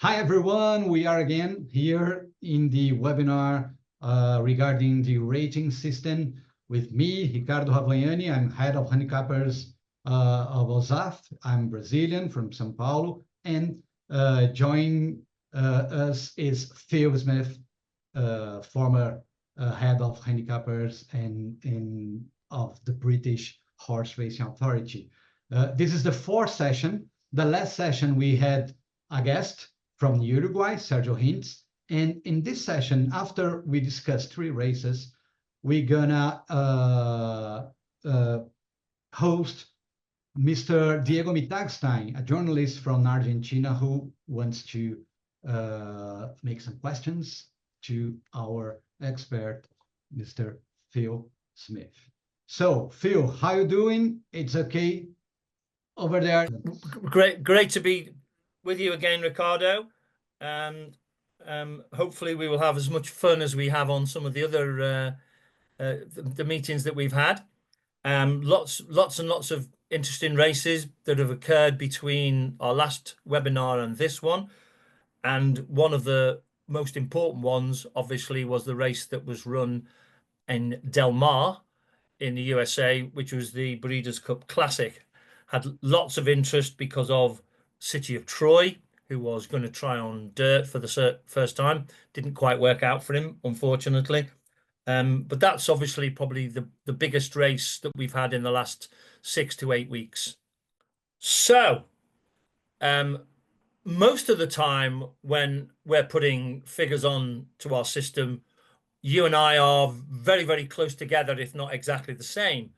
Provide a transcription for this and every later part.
Hi, everyone. We are again here in the webinar regarding the rating system with me, Ricardo Ravagnani. I'm head of Handicappers of OSAF. I'm Brazilian from São Paulo. And joining us is Phil Smith, former head of Handicappers and of the British Horse Racing Authority. This is the fourth session. The last session we had a guest from Uruguay, Sergio Hintz. And in this session, after we discuss 3 races, we're gonna host Mr. Diego Mitagstein, a journalist from Argentina who wants to make some questions to our expert, Mr. Phil Smith. So, Phil, how you doing? It's okay over there? Great to be with you again, Ricardo, and hopefully we will have as much fun as we have on some of the other the meetings that we've had. Lots and lots of interesting races that have occurred between our last webinar and this one, and one of the most important ones obviously was the race that was run in Del Mar in the USA, which was the Breeders' Cup Classic. Had lots of interest because of City of Troy, who was going to try on dirt for the first time. Didn't quite work out for him, unfortunately. But that's obviously probably the biggest race that we've had in the last 6 to 8 weeks. So, most of the time when we're putting figures on to our system, you and I are very, very close together, if not exactly the same.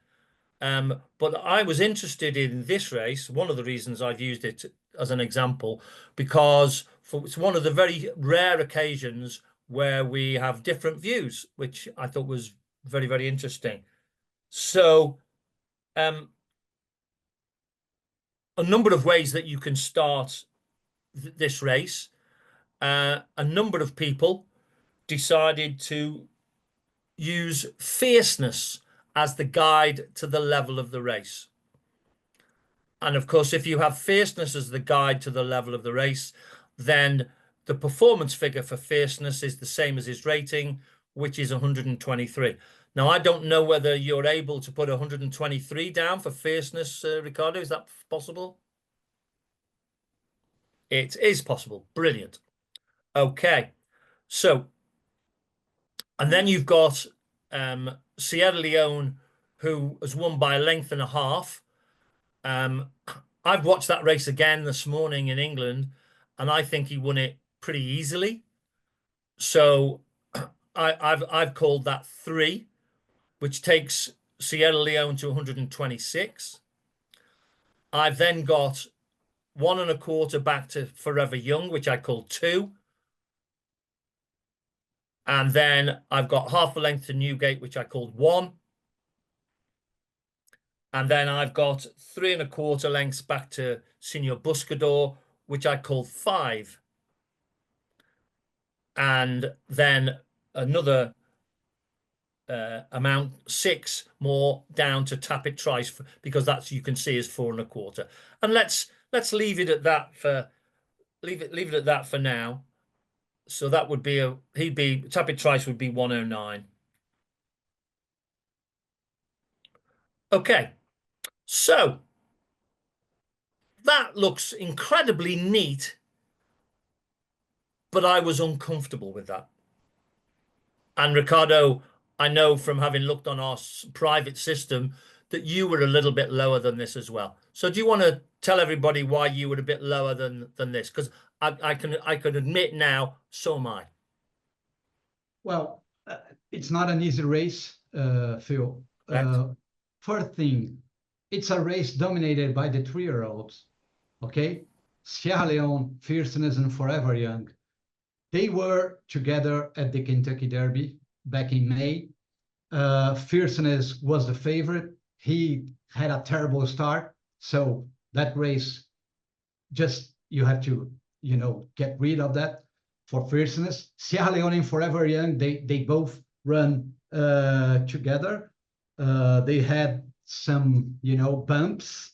But I was interested in this race. One of the reasons I've used it as an example, because it's one of the very rare occasions where we have different views, which I thought was very, very interesting. So a number of ways that you can start this race. A number of people decided to use fierceness as the guide to the level of the race. And of course, if you have fierceness as the guide to the level of the race, then the performance figure for fierceness is the same as his rating, which is 123. Now, I don't know whether you're able to put 123 down for fierceness, Ricardo. Is that possible? It is possible. Brilliant. Okay. So, and then you've got Sierra Leone, who has won by a length and a half. I've watched that race again this morning in England, and I think he won it pretty easily. So I've called that 3, which takes Sierra Leone to 126. I've then got 1 1/4 back to Forever Young, which I called 2. And then I've got half a length to Newgate, which I called 1. And then I've got 3 1/4 lengths back to Senor Buscador, which I called 5. And then another amount, 6 more down to Tapit Trice, because that's, you can see, is 4 1/4. And let's leave it at that for leave it at that for now. So that would be Tapit Trice would be 109. Okay. So that looks incredibly neat, but I was uncomfortable with that. And Ricardo, I know from having looked on our private system that you were a little bit lower than this as well. So do you want to tell everybody why you were a bit lower than this? Because I can admit now, so am I. Well, it's not an easy race, Phil. First thing, it's a race dominated by the 3-year-olds, okay? Sierra Leone, Fierceness, and Forever Young. They were together at the Kentucky Derby back in May. Fierceness was the favorite. He had a terrible start. So that race, just, you have to, get rid of that for Fierceness. Sierra Leone and Forever Young, they both run together. They had some, bumps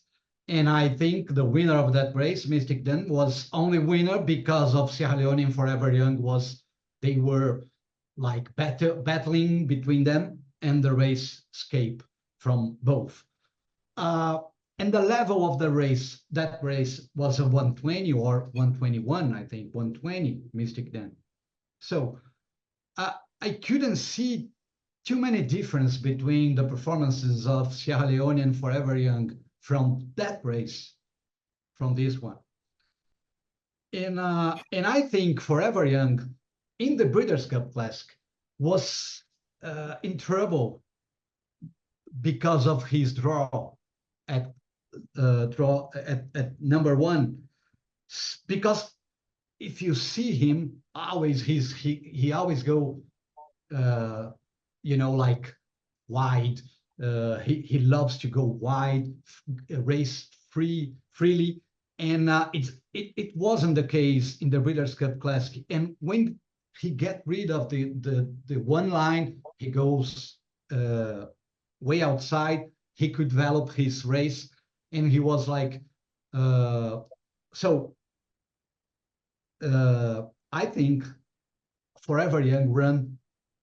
And I think the winner of that race, Mystic Den, was only winner because of Sierra Leone and Forever Young they were like battling between them, and the race escaped from both. And the level of the race, that race was a 120 or 121, I think, 120 Mystic Den. So I couldn't see too many difference between the performances of Sierra Leone and Forever Young from that race, from this one. And I think Forever Young in the Breeders' Cup Classic was in trouble because of his draw at number one. Because if you see him, always he always go, like wide. He loves to go wide, race freely, and it wasn't the case in the Breeders' Cup Classic. And when he get rid of the one line, he goes way outside. He could develop his race, and he was like, I think Forever Young run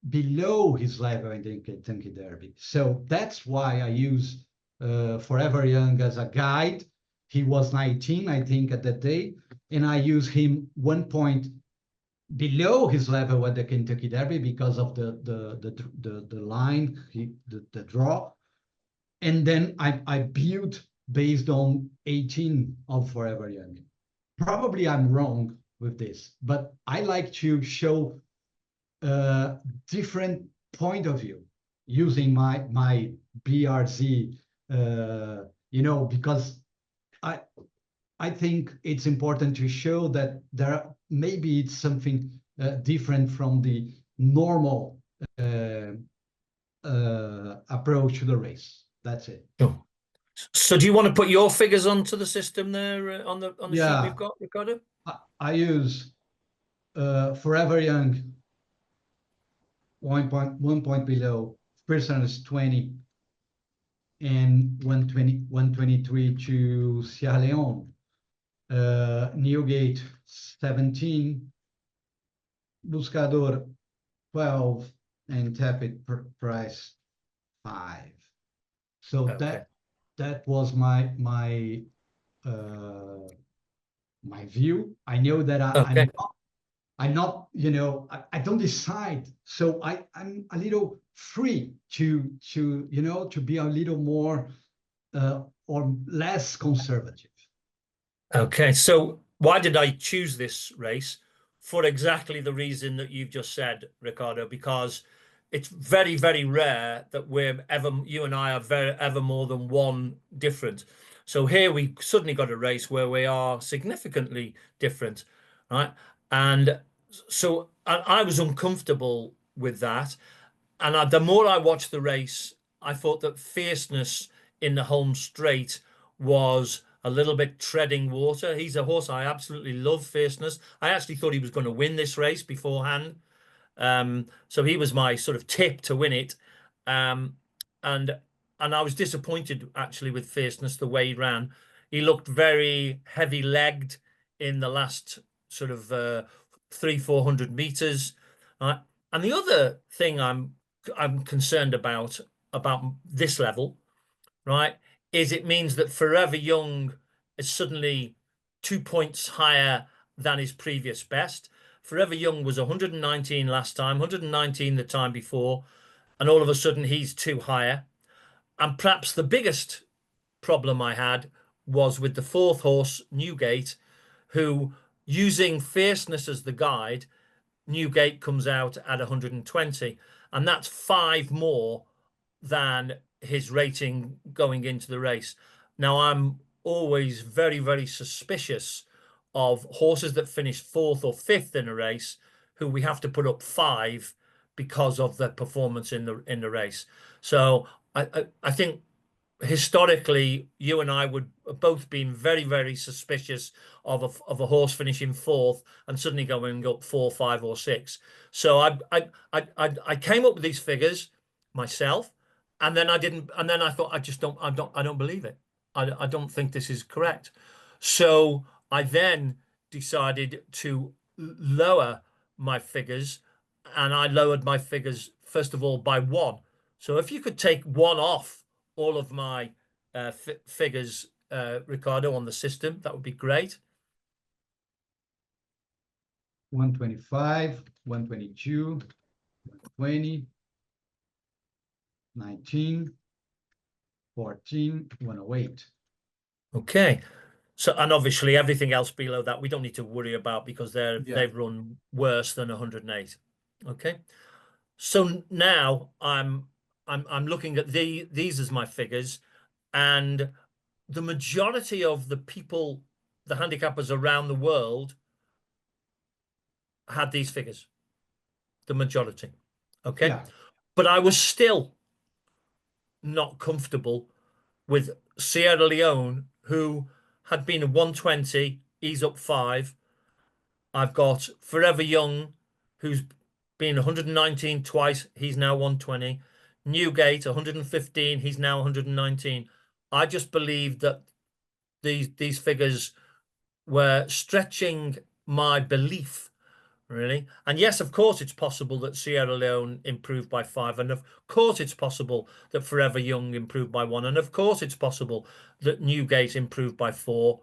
below his level in the Kentucky Derby. So that's why I use Forever Young as a guide. He was 19, I think, at that day, and I use him 1 point below his level at the Kentucky Derby because of the line, the draw. And then I build based on 18 of Forever Young. Probably I'm wrong with this, but I like to show different point of view using my BRZ, because I think it's important to show that maybe it's something different from the normal approach to the race. That's it. Sure. So do you want to put your figures onto the system there on the sheet we've got, Ricardo? I use Forever Young 1 point below, Pearson is 20, and 123 to Sierra Leone. Newgate 17, Buscador 12, and Tepid Price 5. So okay. that was my view. I know that I'm not, I don't decide. So I'm a little free to be a little more or less conservative. Okay, so why did I choose this race? For exactly the reason that you've just said, Ricardo, because it's very, very rare that you and I are ever more than one different. So here we suddenly got a race where we are significantly different, right? And so I was uncomfortable with that. And the more I watched the race, I thought that fierceness in the home straight was a little bit treading water. He's a horse I absolutely love, Fierceness. I actually thought he was going to win this race beforehand. So he was my sort of tip to win it. And I was disappointed actually with Fierceness, the way he ran. He looked very heavy-legged in the last sort of 300-400 meters. And the other thing I'm concerned about this level, right, is it means that Forever Young is suddenly 2 points higher than his previous best. Forever Young was 119 last time, 119 the time before, and all of a sudden he's 2 higher. And perhaps the biggest problem I had was with the 4th horse, Newgate, who, using Fierceness as the guide, Newgate comes out at 120, and that's 5 more than his rating going into the race. Now, I'm always very, very suspicious of horses that finish 4th or 5th in a race who we have to put up 5 because of their performance in the race. So I think historically you and I would have both been very, very suspicious of a horse finishing 4th and suddenly going up 4, 5, or 6. So I came up with these figures myself, and then I thought I don't believe it. I don't think this is correct. So I then decided to lower my figures, and I lowered my figures, first of all, by 1. So if you could take 1 off all of my figures, Ricardo, on the system, that would be great. 125, 122, 120, 19, 14, 108. Okay. So, and obviously everything else below that we don't need to worry about because they've run worse than 108. Okay. So now I'm looking at these as my figures, and the majority of the people, the handicappers around the world, had these figures. The majority. Okay. Yeah. But I was still not comfortable with Sierra Leone, who had been a 120, he's up 5. I've got Forever Young, who's been 119 twice, he's now 120. Newgate, 115, he's now 119. I just believe that these figures were stretching my belief, really. And yes, of course, it's possible that Sierra Leone improved by 5. And of course, it's possible that Forever Young improved by 1. And of course, it's possible that Newgate improved by 4.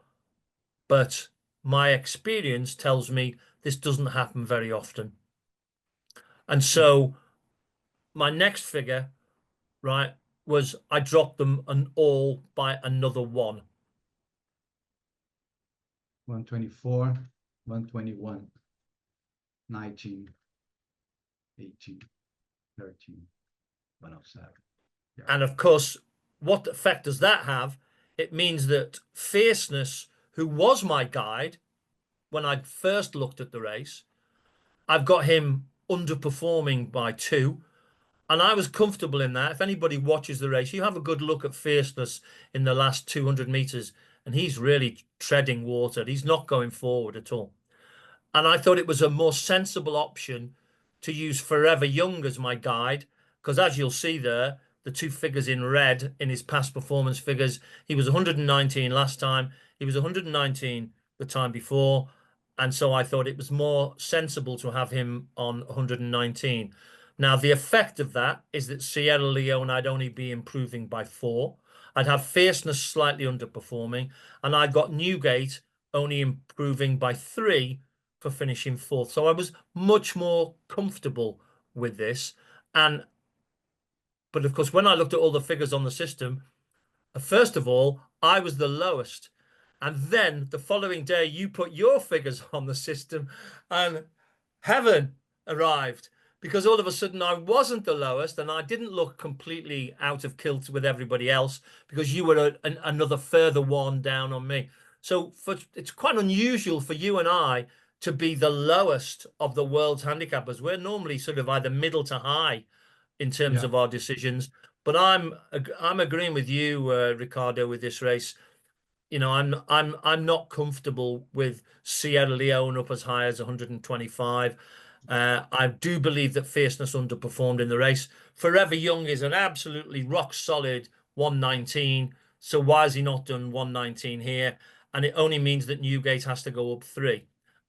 But my experience tells me this doesn't happen very often. And so my next figure, right, was I dropped them all by another 1. 124, 121, 19, 18, 13, 107. Yeah. And of course, what effect does that have? It means that Fierceness, who was my guide when I first looked at the race, I've got him underperforming by 2. And I was comfortable in that. If anybody watches the race, you have a good look at Fierceness in the last 200 meters, and he's really treading water. He's not going forward at all. And I thought it was a more sensible option to use Forever Young as my guide, because as you'll see there, the 2 figures in red in his past performance figures, he was 119 last time, he was 119 the time before, and so I thought it was more sensible to have him on 119. Now, the effect of that is that Sierra Leone, I'd only be improving by 4. I'd have Fierceness slightly underperforming, and I'd got Newgate only improving by 3 for finishing 4th. So I was much more comfortable with this. But of course, when I looked at all the figures on the system, first of all, I was the lowest. And then the following day, you put your figures on the system, and heaven arrived, because all of a sudden I wasn't the lowest, and I didn't look completely out of kilter with everybody else because you were another further 1 down on me. So it's quite unusual for you and I to be the lowest of the world's handicappers. We're normally sort of either middle to high in terms of our decisions. But I'm agreeing with you, Ricardo, with this race. You know, I'm not comfortable with Sierra Leone up as high as 125. I do believe that Fierceness underperformed in the race. Forever Young is an absolutely rock solid 119. So why has he not done 119 here? And it only means that Newgate has to go up 3.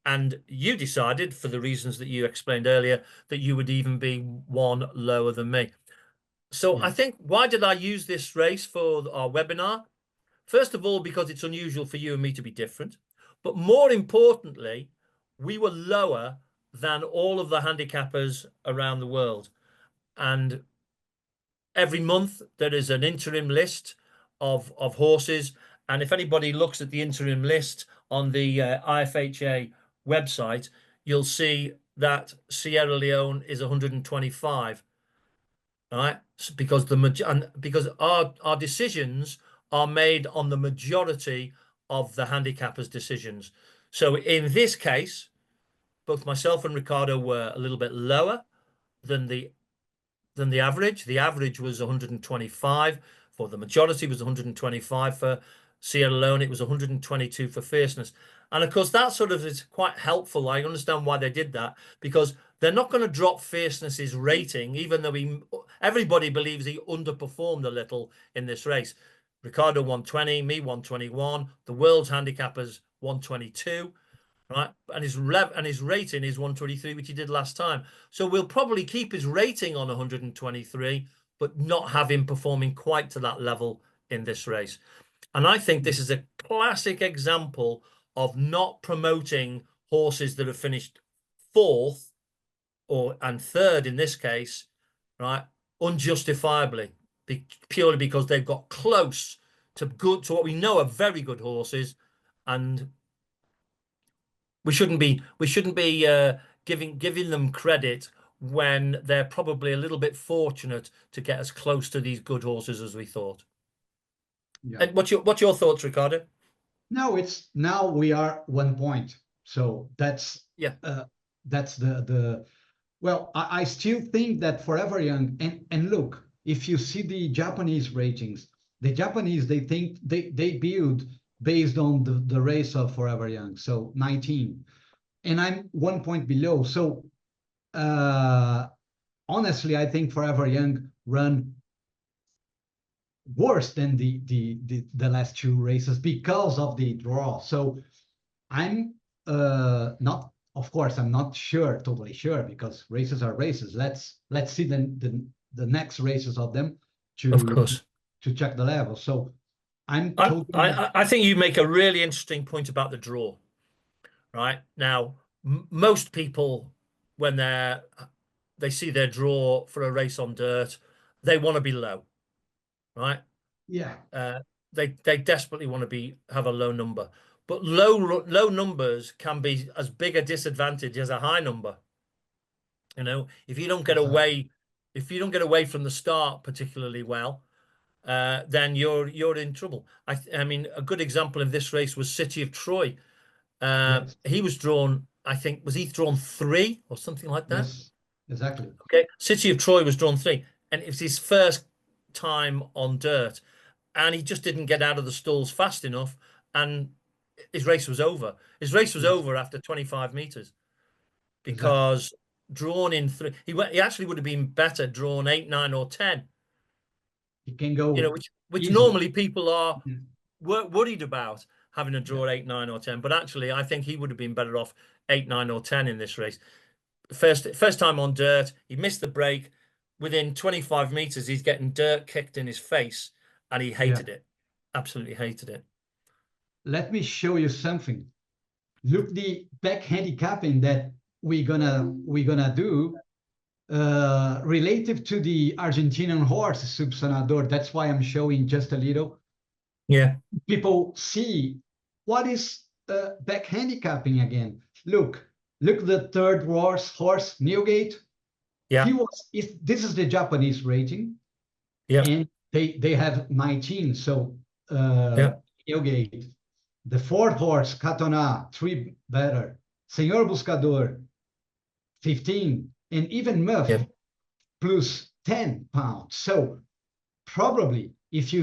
And you decided, for the reasons that you explained earlier, that you would even be 1 lower than me. So I think, why did I use this race for our webinar? First of all, because it's unusual for you and me to be different. But more importantly, we were lower than all of the handicappers around the world. And every month there is an interim list of horses. And if anybody looks at the interim list on the IFHA website, you'll see that Sierra Leone is 125. All right, so because our decisions are made on the majority of the handicappers' decisions. So in this case, both myself and Ricardo were a little bit lower than the average. The average was 125 for the majority, was 125 for Sierra Leone. It was 122 for Fierceness. And of course, that sort of is quite helpful. I understand why they did that, because they're not going to drop Fierceness's rating, even though everybody believes he underperformed a little in this race. Ricardo 120, me 121, the world's handicappers 122, right? And his rating is 123, which he did last time. So we'll probably keep his rating on 123, but not have him performing quite to that level in this race. And I think this is a classic example of not promoting horses that have finished fourth and third in this case, right, unjustifiably, purely because they've got close to what we know are very good horses, and we shouldn't be giving them credit when they're probably a little bit fortunate to get as close to these good horses as we thought. Yeah. And what's your thoughts, Ricardo? No, it's now we are 1 point. So that's the well, I still think that Forever Young, and look, if you see the Japanese ratings, the Japanese, they think they build based on the race of Forever Young, so 19, and I'm 1 point below. So honestly, I think Forever Young run worse than the last two races because of the draw. So I'm not, of course, I'm not totally sure, because races are races. Let's see the next races of them to check the level. So I think you make a really interesting point about the draw. Right now, most people, when they see their draw for a race on dirt, they want to be low, right? Yeah. They desperately want to have a low number, but low numbers can be as big a disadvantage as a high number. You know, if you don't get away from the start particularly well, then you're in trouble. I mean, a good example of this race was City of Troy. Yes. He was drawn, I think, was he drawn 3 or something like that? Yes, exactly. Okay, City of Troy was drawn 3, and it was his first time on dirt, and he just didn't get out of the stalls fast enough, and his race was over. His race was over after 25 meters, because drawn in 3, he actually would have been better drawn 8, 9, or 10. He can go, you know, which normally people are worried about, having a draw 8, 9, or 10. But actually, I think he would have been better off 8, 9, or 10 in this race. First time on dirt, he missed the break. Within 25 meters, he's getting dirt kicked in his face, and he hated it. Absolutely hated it. Let me show you something. Look, the back handicapping that we're gonna do relative to the Argentinian horse Subsanador. That's why I'm showing just a little. Yeah. People see what is back handicapping again. Look the third horse Newgate. Yeah. This is the Japanese rating. Yeah. And they have 19. So Newgate. The fourth horse, Katona, 3 better. Senhor Buscador, 15. And even Muff, plus 10 pounds. So probably if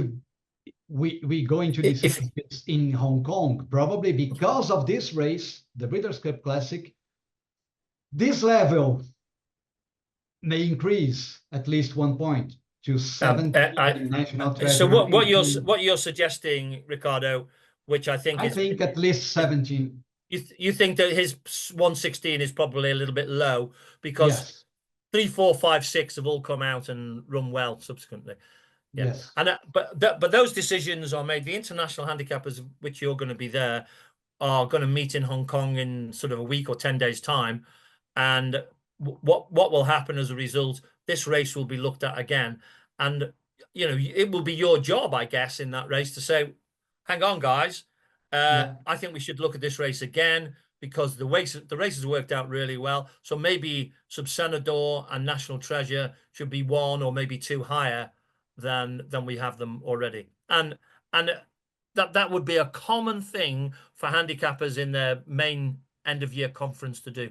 we go into this in Hong Kong, probably because of this race, the Breeders' Cup Classic, this level may increase at least 1 point to 17 national treasure. So what you're suggesting, Ricardo, which I think at least 17. You think that his 116 is probably a little bit low, because 3, 4, 5, 6 have all come out and run well subsequently. Yes. And but those decisions are made. The international handicappers, which you're going to be there, are going to meet in Hong Kong in sort of a week or 10 days time, and what will happen as a result? This race will be looked at again, and it will be your job, I guess, in that race to say, hang on, guys, I think we should look at this race again, because the race has worked out really well. So maybe Subsanador and National Treasure should be 1 or maybe 2 higher than we have them already. And that would be a common thing for handicappers in their main end of year conference to do.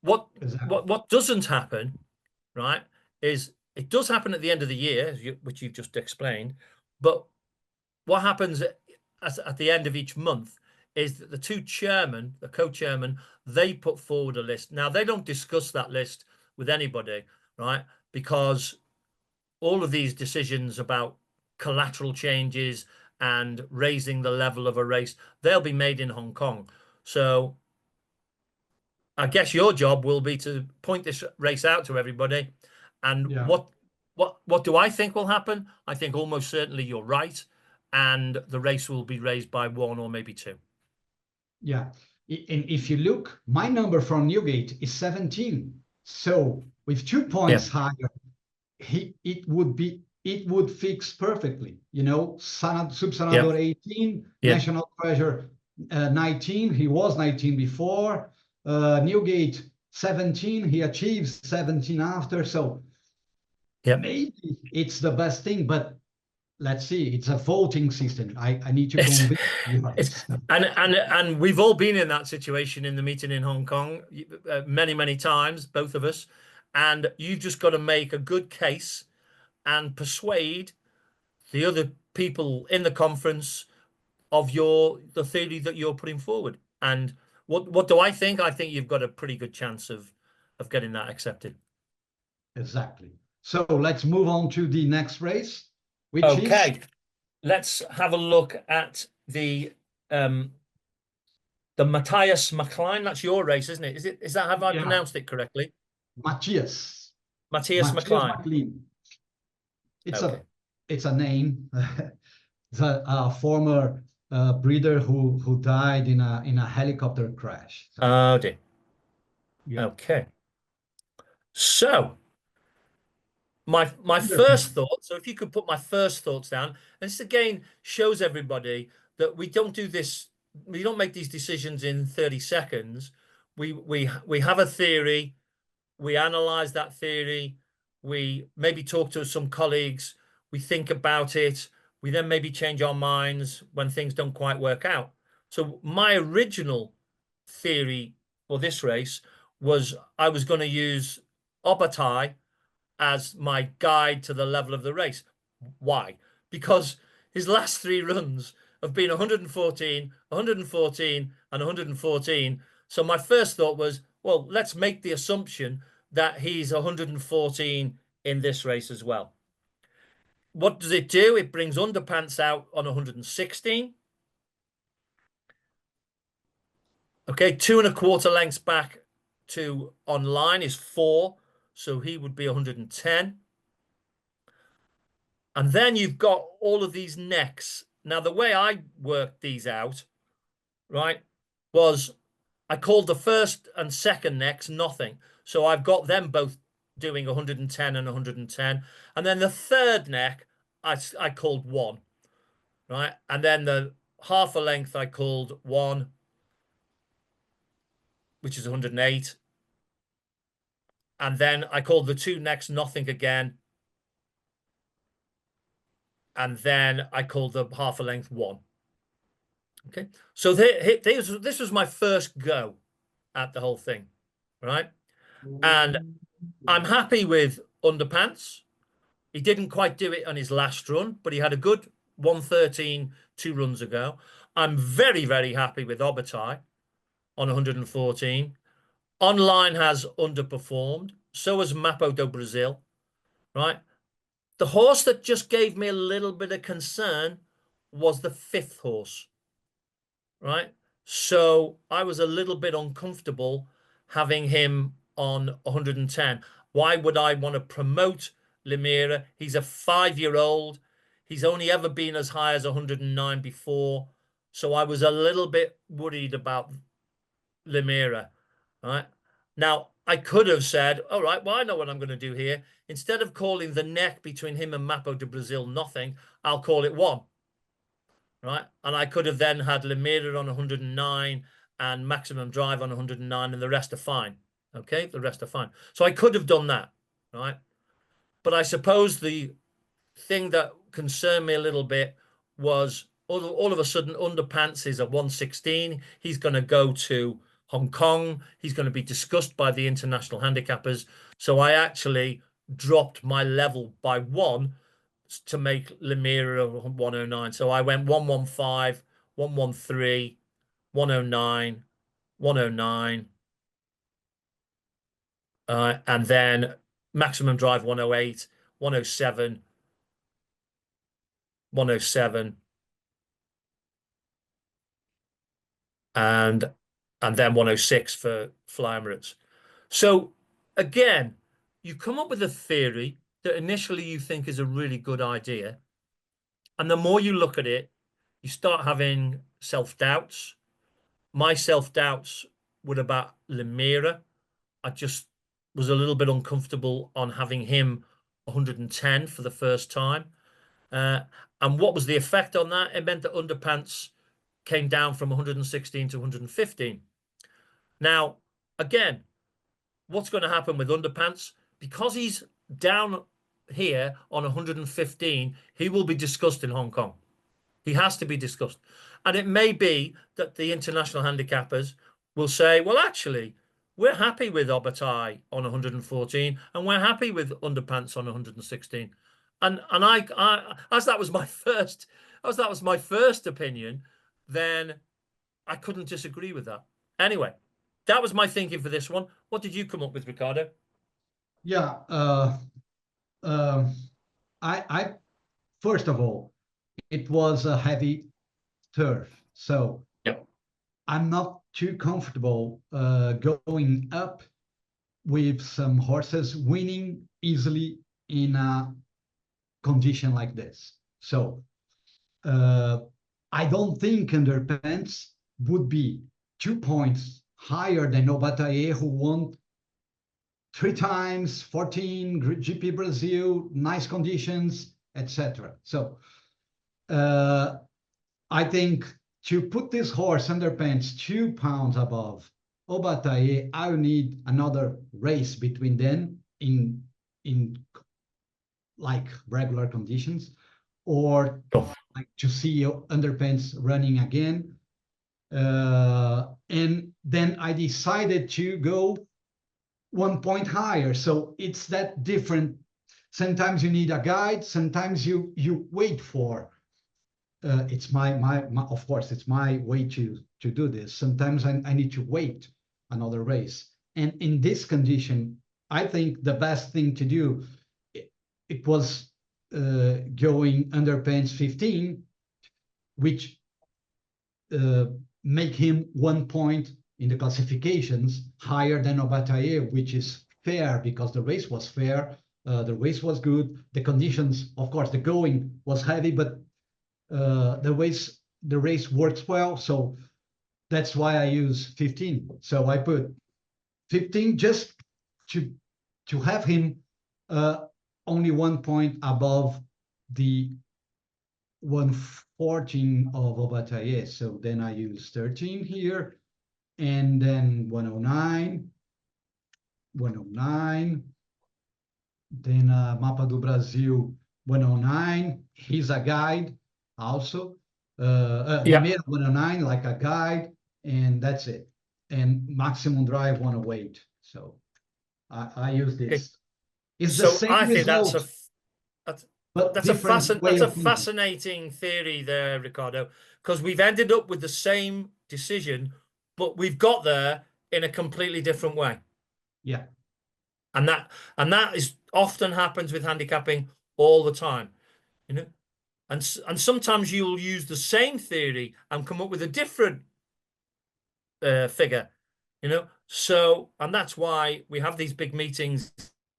What doesn't happen, right, is it does happen at the end of the year, which you've just explained, but what happens at the end of each month is that the 2 chairmen, the co-chairman, they put forward a list. Now, they don't discuss that list with anybody, right, because all of these decisions about collateral changes and raising the level of a race, they'll be made in Hong Kong. So I guess your job will be to point this race out to everybody. And what do I think will happen? I think almost certainly you're right, and the race will be raised by 1 or maybe 2. Yeah, and if you look, my number from Newgate is 17. So with 2 points higher, it would fix perfectly. You know, Subsanador 18, National Treasure 19. He was 19 before. Newgate 17. He achieves 17 after. So maybe it's the best thing, but let's see. It's a voting system. I need to convince you. And we've all been in that situation in the meeting in Hong Kong many times, both of us. And you've just got to make a good case and persuade the other people in the conference of the theory that you're putting forward. And what do I think? I think you've got a pretty good chance of getting that accepted. Exactly. So let's move on to the next race, which is... Let's have a look at the Matthias MacLine. That's your race, isn't it? Is that, have I pronounced it correctly? Matthias MacLine. It's a name. It's a former breeder who died in a helicopter crash. Oh dear. Yeah. Okay. So my first thought. So if you could put my first thoughts down, and this again shows everybody that we don't do this. We don't make these decisions in 30 seconds. We have a theory. We analyze that theory. We maybe talk to some colleagues. We think about it. We then maybe change our minds when things don't quite work out. So my original theory for this race was I was going to use Obatai as my guide to the level of the race. Why? Because his last 3 runs have been 114, 114, and 114. So my first thought was, well, let's make the assumption that he's 114 in this race as well. What does it do? It brings underpants out on 116. Okay, 2 1/4 lengths back to online is 4. So he would be 110. And then you've got all of these necks. Now, the way I worked these out, right, was I called the first and second necks nothing. So I've got them both doing 110 and 110. And then the third neck, I called 1, right? And then the half a length, I called 1, which is 108. And then I called the 2 necks nothing again. And then I called the half a length 1. Okay, so this was my first go at the whole thing, right? And I'm happy with underpants. He didn't quite do it on his last run, but he had a good 113 2 runs ago. I'm very happy with Obatai on 114. Online has underperformed. So has Mapo do Brasil, right? The horse that just gave me a little bit of concern was the 5th horse, right? So I was a little bit uncomfortable having him on 110. Why would I want to promote Limera? He's a 5-year-old. He's only ever been as high as 109 before. So I was a little bit worried about Limera, right? Now, I could have said, all right, well, I know what I'm going to do here. Instead of calling the neck between him and Mapo do Brasil nothing, I'll call it 1. Right? And I could have then had Limera on 109 and Maximum Drive on 109, and the rest are fine. Okay, the rest are fine. So I could have done that, right? But I suppose the thing that concerned me a little bit was all of a sudden Underpants is at 116. He's going to go to Hong Kong. He's going to be discussed by the international handicappers. So I actually dropped my level by 1 to make Limera 109. So I went 115, 113, 109, 109. And then Maximum Drive 108, 107, 107, and then 106 for Fly Emirates. So again, you come up with a theory that initially you think is a really good idea. And the more you look at it, you start having self-doubts. My self-doubts were about Lemira. I just was a little bit uncomfortable on having him 110 for the first time. And what was the effect on that? It meant that Underpants came down from 116 to 115. Now, again, what's going to happen with Underpants? Because he's down here on 115, he will be discussed in Hong Kong. He has to be discussed. And it may be that the international handicappers will say, well, actually, we're happy with Obatai on 114, and we're happy with Underpants on 116. And I as that was my first opinion, then I couldn't disagree with that. Anyway, that was my thinking for this one. What did you come up with, Ricardo? Yeah, I first of all, it was a heavy turf, so yep. I'm not too comfortable going up with some horses winning easily in a condition like this. So I don't think Underpants would be 2 points higher than Obataye, who won 3 times, 14 GP Brazil, nice conditions, etc. So I think to put this horse Underpants 2 pounds above Obataye, I will need another race between them in like regular conditions, or like to see Underpants running again. And then I decided to go 1 point higher. So it's that different. Sometimes you need a guide. Sometimes you wait for. It's my of course it's my way to do this. Sometimes I need to wait another race. And in this condition, I think the best thing to do it was going Underpants 15, which make him 1 point in the classifications higher than Obataye, which is fair because the race was fair, the race was good, the conditions, of course, the going was heavy, but the race works well, so that's why I use 15. So I put 15 just to have him only 1 point above the 114 of Obataye. So then I use 13 here, and then 109, then Mapa do Brasil 109. He's a guide also. Limera 109 like a guide, and that's it. And maximum drive 108. So I use this. It's the same I think result. that's a fascinating theory there, Ricardo, because we've ended up with the same decision, but we've got there in a completely different way. Yeah. And that is often happens with handicapping all the time, you know. And sometimes you'll use the same theory and come up with a different figure, you know. So, and that's why we have these big meetings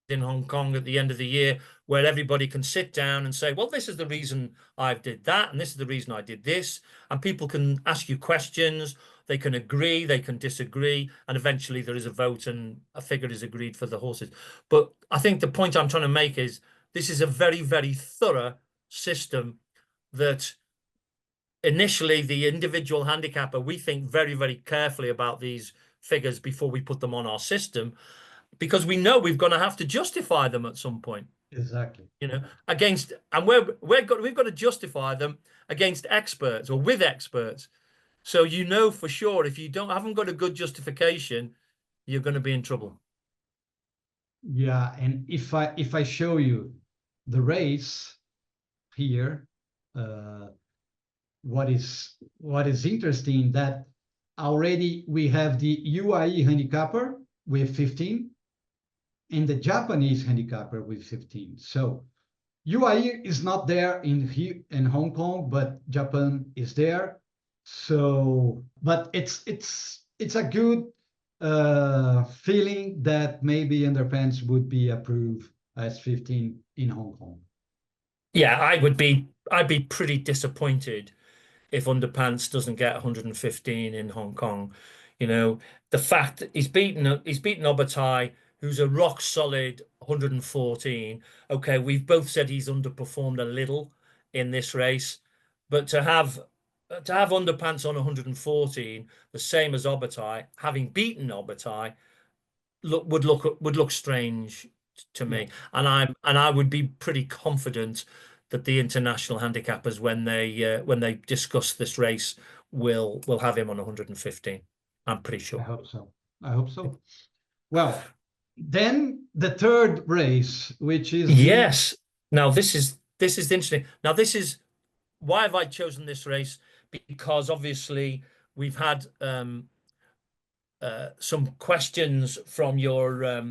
in Hong Kong at the end of the year where everybody can sit down and say, well, this is the reason I did that, and this is the reason I did this. And people can ask you questions, they can agree, they can disagree, and eventually there is a vote and a figure is agreed for the horses. But I think the point I'm trying to make is this is a very, very thorough system that initially the individual handicapper, we think very, very carefully about these figures before we put them on our system, because we know we're going to have to justify them at some point. Exactly. You know, against, and we've got to justify them against experts or with experts. So you know for sure if you haven't got a good justification, you're going to be in trouble. Yeah, and if I show you the race here, what is interesting that already we have the UAE handicapper with 15 and the Japanese handicapper with 15. So UAE is not there in Hong Kong, but Japan is there. So, but it's a good feeling that maybe Underpants would be approved as 15 in Hong Kong. Yeah, I'd be pretty disappointed if Underpants doesn't get 115 in Hong Kong. You know, the fact that he's beaten Obatai, who's a rock solid 114. Okay, we've both said he's underperformed a little in this race, but to have Underpants on 114, the same as Obatai, having beaten Obatai, would look strange to me. Yeah. And I would be pretty confident that the international handicappers, when they discuss this race, will have him on 115. I'm pretty sure. I hope so. I hope so. Well, then the third race, which is yes. Now this is interesting. Now this is why have I chosen this race? Because obviously we've had some questions from your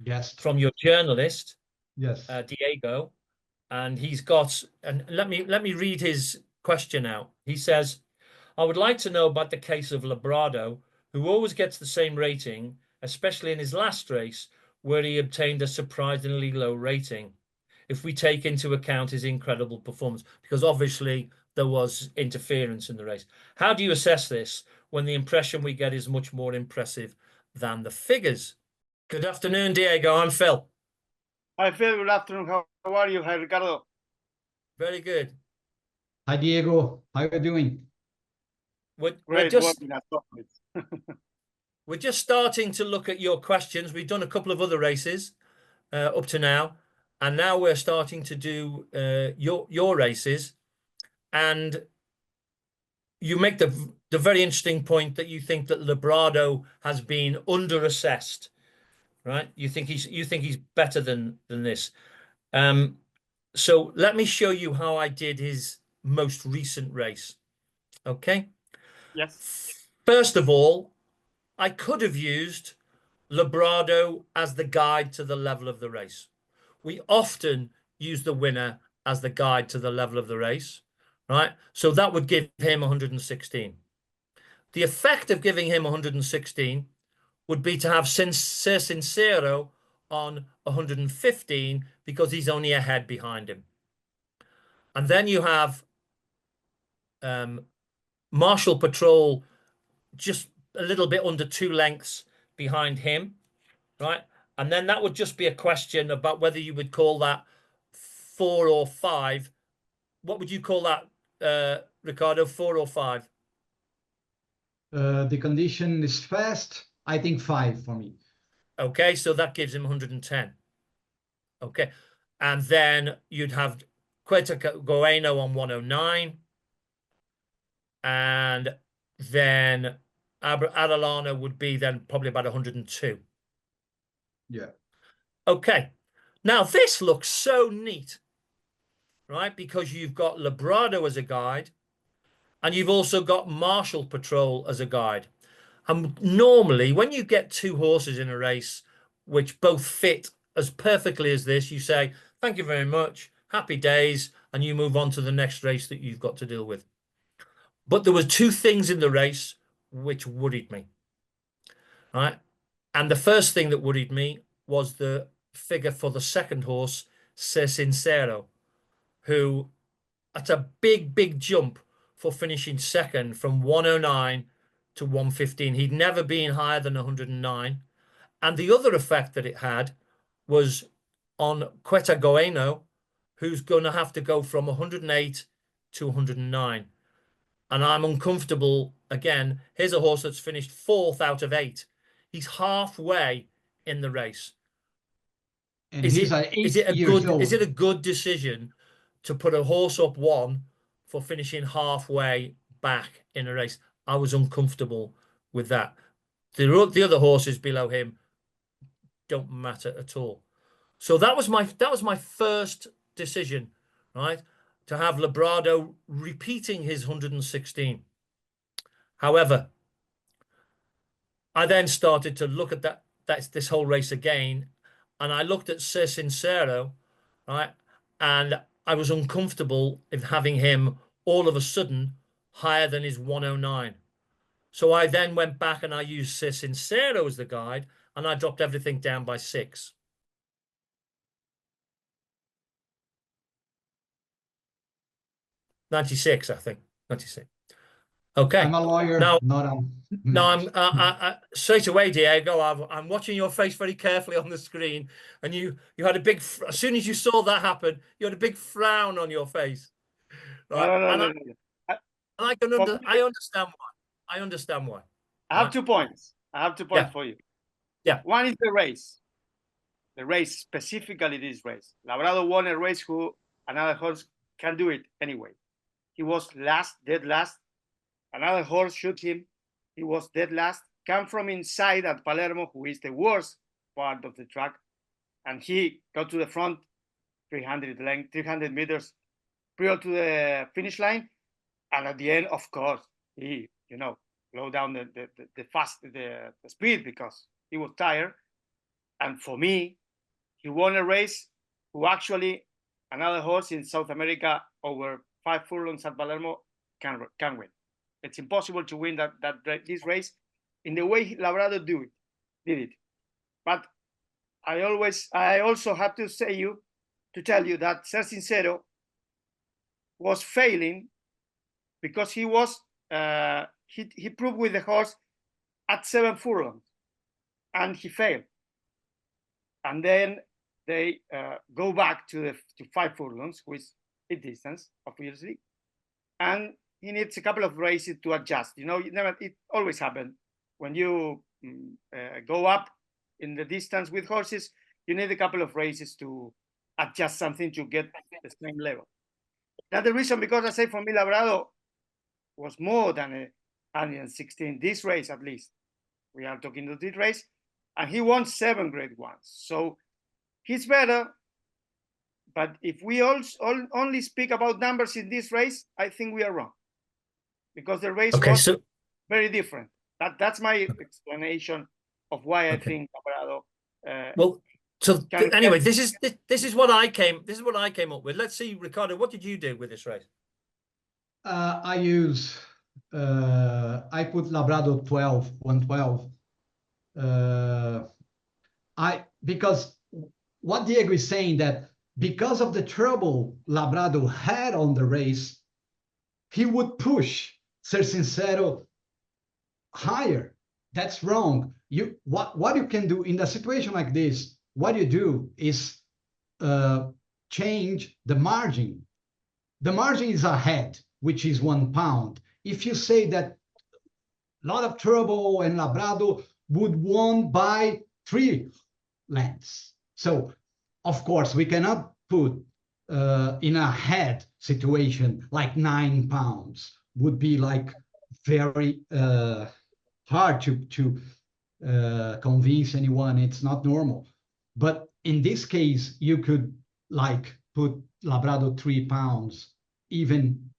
guest, from your journalist, yes, Diego, and he's got. And let me read his question out. He says, "I would like to know about the case of Labrado, who always gets the same rating, especially in his last race, where he obtained a surprisingly low rating. If we take into account his incredible performance, because obviously there was interference in the race. How do you assess this when the impression we get is much more impressive than the figures?" Good afternoon, Diego. I'm Phil. Hi, Phil. Good afternoon. How are you? Hi, Ricardo. Very good. Hi, Diego. How are you doing? We're just starting to look at your questions. We've done a couple of other races up to now, and now we're starting to do your races. And you make the very interesting point that you think that Labrado has been underassessed, right? You think he's better than this. So let me show you how I did his most recent race. Okay. Yes. First of all, I could have used Labrado as the guide to the level of the race. We often use the winner as the guide to the level of the race, right? So that would give him 116. The effect of giving him 116 would be to have Ser Sincero on 115 because he's only a head behind him. And then you have Marshall Patrol just a little bit under 2 lengths behind him, right? And then that would just be a question about whether you would call that 4 or 5. What would you call that, Ricardo, 4 or 5? The condition is fast. I think 5 for me. Okay, so that gives him 110. Okay, and then you'd have Queta Goeno on 109. And then Adelana would be then probably about 102. Yeah. Okay. Now this looks so neat, right? Because you've got Labrado as a guide, and you've also got Marshall Patrol as a guide. And normally, when you get 2 horses in a race which both fit as perfectly as this, you say, "Thank you very much, happy days," and you move on to the next race that you've got to deal with. But there were 2 things in the race which worried me, right? And the first thing that worried me was the figure for the second horse, Ser Sincero, who at a big jump for finishing second from 109 to 115. He'd never been higher than 109. And the other effect that it had was on Queta Goeno, who's going to have to go from 108 to 109. And I'm uncomfortable. Again, here's a horse that's finished 4th out of 8. He's halfway in the race. And Is he's it a good decision to put a horse up 1 for finishing halfway back in a race? I was uncomfortable with that. The other horses below him don't matter at all. So that was my first decision, right? To have Labrado repeating his 116. However, I then started to look at this whole race again, and I looked at Ser Sincero, right? and I was uncomfortable in having him all of a sudden higher than his 109. So I then went back and I used Ser Sincero as the guide, and I dropped everything down by 6. $96, I think. 96. Okay. I'm a lawyer, Now, not a no, match. I'm straight away, Diego. I'm watching your face very carefully on the screen, and you had a big. As soon as you saw that happen, you had a big frown on your face. Right? No. I understand why. I understand why. I have 2 points. I have 2 points for you. Yeah. One is the race. The race, specifically this race. Labrado won a race who another horse can do it anyway. He was last, dead last. Another horse shoot him. He was dead last. Come from inside at Palermo, who is the worst part of the track. And he got to the front, 300 meters prior to the finish line. And at the end, of course, he, low down the speed because he was tired. And for me, he won a race who actually another horse in South America over 5 furlongs at Palermo can win. It's impossible to win this race in the way Labrado did it. But I also have to tell you that Ser Sincero was failing because he was he proved with the horse at 7 furlongs and he failed. And then they go back to 5 furlongs, which is distance, obviously. And he needs a couple of races to adjust. It always happens when you go up in the distance with horses. You need a couple of races to adjust something to get the same level. That's the reason, because I say for me, Labrado was more than 116. This race, at least, we are talking to this race, and he won 7 grade ones. So he's better. But if we only speak about numbers in this race, I think we are wrong. Because the race was very different. That's my explanation of why I think Labrado. Anyway, this is what I came up with. Let's see, Ricardo, what did you do with this race? I put Labrado 112. Because what Diego is saying, that because of the trouble Labrado had on the race, he would push Ser Sincero higher. That's wrong. What you can do in a situation like this, what you do is change the margin. The margin is ahead, which is 1 pound. If you say that a lot of trouble and Labrado would won by 3 lengths. So, of course, we cannot put in a head situation like 9 pounds. Would be like very hard to convince anyone. It's not normal. But in this case, you could like put Labrado 3 pounds, even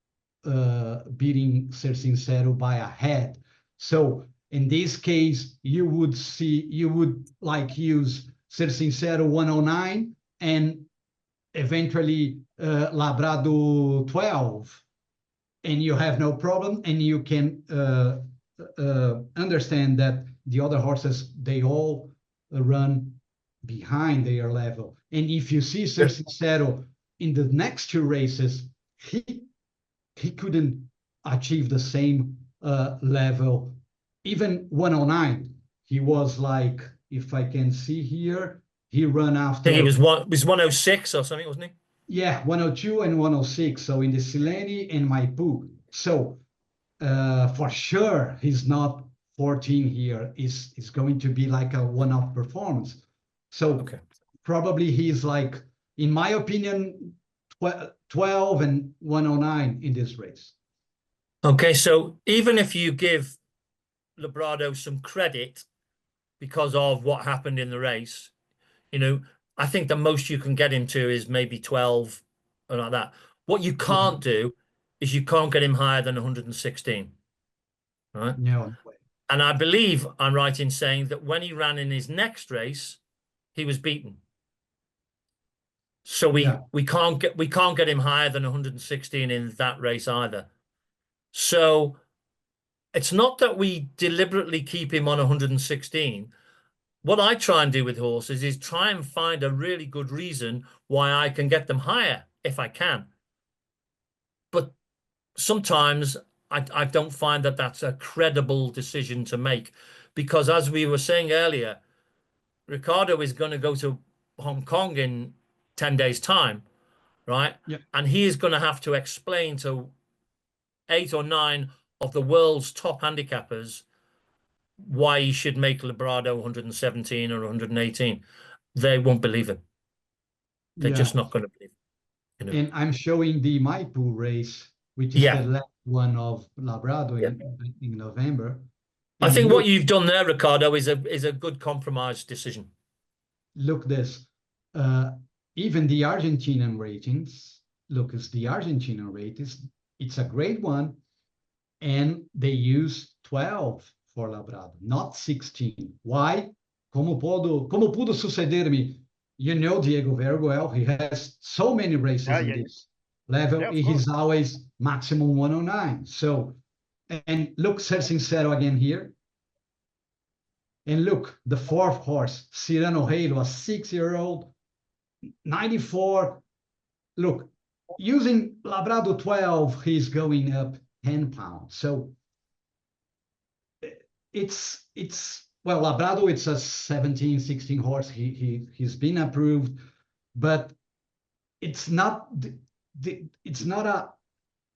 beating Ser Sincero by a head. So in this case, you would like use Ser Sincero 109 and eventually Labrado 12, and you have no problem, and you can understand that the other horses, they all run behind their level. And if you see Ser Sincero in the next 2 races, he couldn't achieve the same level. Even 109, he was like, if I can see here, he ran after. I think it was 106 or something, wasn't he? Yeah, 102 and 106. So in the Sileni and Maipu. So for sure, he's not 14 here. Is going to be like a one-off performance. So probably he's like, in my opinion, 12 and 109 in this race. Okay, so even if you give Labrado some credit because of what happened in the race, I think the most you can get him to is maybe 12 or like that. What you can't do is you can't get him higher than 116. Right? No way. And I believe I'm right in saying that when he ran in his next race, he was beaten. So Yeah. we can't get him higher than 116 in that race either. So it's not that we deliberately keep him on 116. What I try and do with horses is try and find a really good reason why I can get them higher if I can. But sometimes I don't find that that's a credible decision to make, because as we were saying earlier, Ricardo is going to go to Hong Kong in 10 days' time, right? Yeah. And he is going to have to explain to 8 or 9 of the world's top handicappers why he should make Labrado 117 or 118. They won't believe him. They're just not going to believe him. You know? And I'm showing the Maipu race, which is the last one of Labrado in November. I And think look, what you've done there, Ricardo, is a good compromise decision. Look this. Even the Argentinian ratings, look, it's the Argentinian ratings. It's a great one. And they use 12 for Labrado, not 16. Why? Como pudo suceder-me? You know Diego very well. He has so many races in this level. He's always maximum 109. So, and look, Ser Sincero again here. And look, the fourth horse, Cyrano Halo, a 6-year-old, 94. Look, using Labrado 12, he's going up 10 pounds. So it's well, Labrado, it's a 17, 16 horse. He's been approved, but it's not it's not a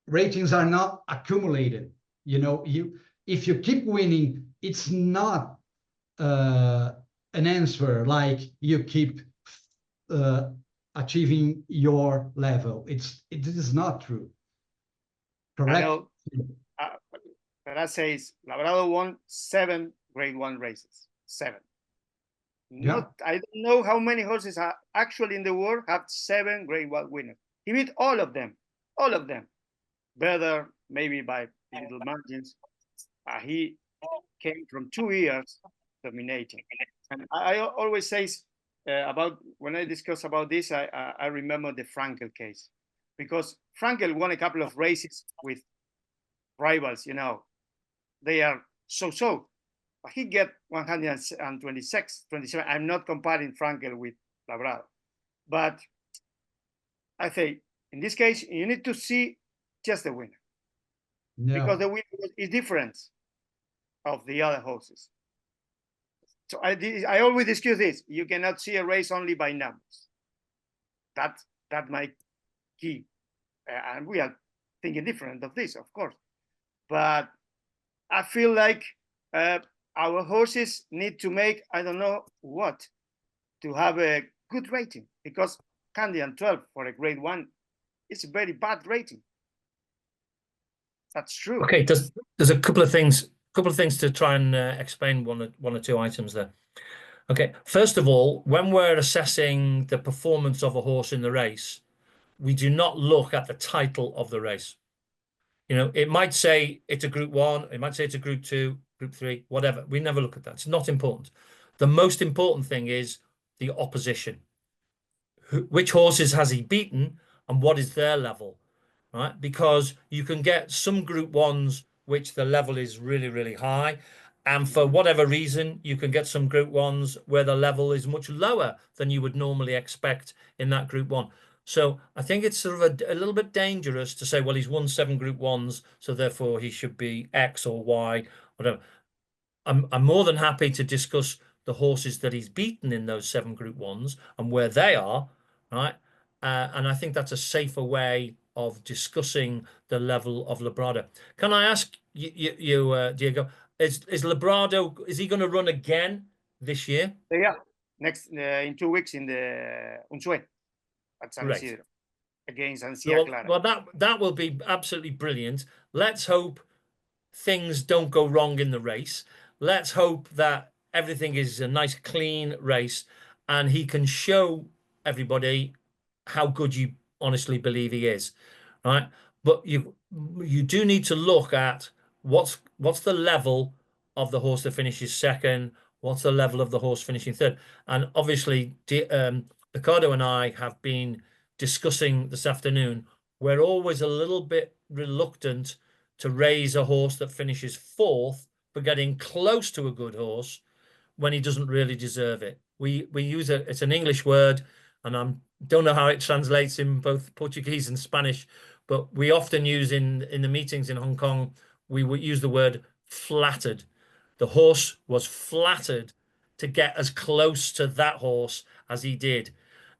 ratings are not accumulated. You know, if you keep winning, it's not an answer like you keep achieving your level. It is not true. Correct. But I say Labrado won 7 Grade 1 races. 7. I don't know how many horses are actually in the world have 7 Grade 1 winners. He beat all of them. All of them. Better, maybe by little margins. He came from 2 years dominating. And I always say about when I discuss about this, I remember the Frankel case, because Frankel won a couple of races with rivals. You know, they are so. But he get 126, 27. I'm not comparing Frankel with Labrado, but I think in this case you need to see just the winner, because the winner is different of the other horses. So I always discuss this. You cannot see a race only by numbers. That my key, and we are thinking different of this, of course. But I feel like our horses need to make, I don't know what, to have a good rating, because Candian 12 for a Grade 1 is a very bad rating. That's true. Okay, there's a couple of things to try and explain one or two items there. Okay, first of all, when we're assessing the performance of a horse in the race, we do not look at the title of the race. You know, it might say it's a Group 1, it might say it's a Group 2, Group 3, whatever. We never look at that. It's not important. The most important thing is the opposition. Which horses has he beaten and what is their level, right? Because you can get some Group 1s which the level is really, really high. And for whatever reason, you can get some Group 1s where the level is much lower than you would normally expect in that Group 1. So I think it's sort of a little bit dangerous to say, well, he's won 7 Group 1s, so therefore he should be X or Y, whatever. I'm more than happy to discuss the horses that he's beaten in those 7 Group 1s and where they are, right? And I think that's a safer way of discussing the level of Labrado. Can I ask you, Diego, is Labrado, is he going to run again this year? Yeah, next in 2 weeks in the Unzué at San Isidro against Ansia Clara. Well, that will be absolutely brilliant. Let's hope things don't go wrong in the race. Let's hope that everything is a nice, clean race, and he can show everybody how good you honestly believe he is, right? But you do need to look at what's the level of the horse that finishes second, what's the level of the horse finishing third, and obviously Ricardo and I have been discussing this afternoon, we're always a little bit reluctant to raise a horse that finishes fourth for getting close to a good horse when he doesn't really deserve it. We use it's an English word, and I don't know how it translates in both Portuguese and Spanish, but we often use in the meetings in Hong Kong, we would use the word flattered. The horse was flattered to get as close to that horse as he did.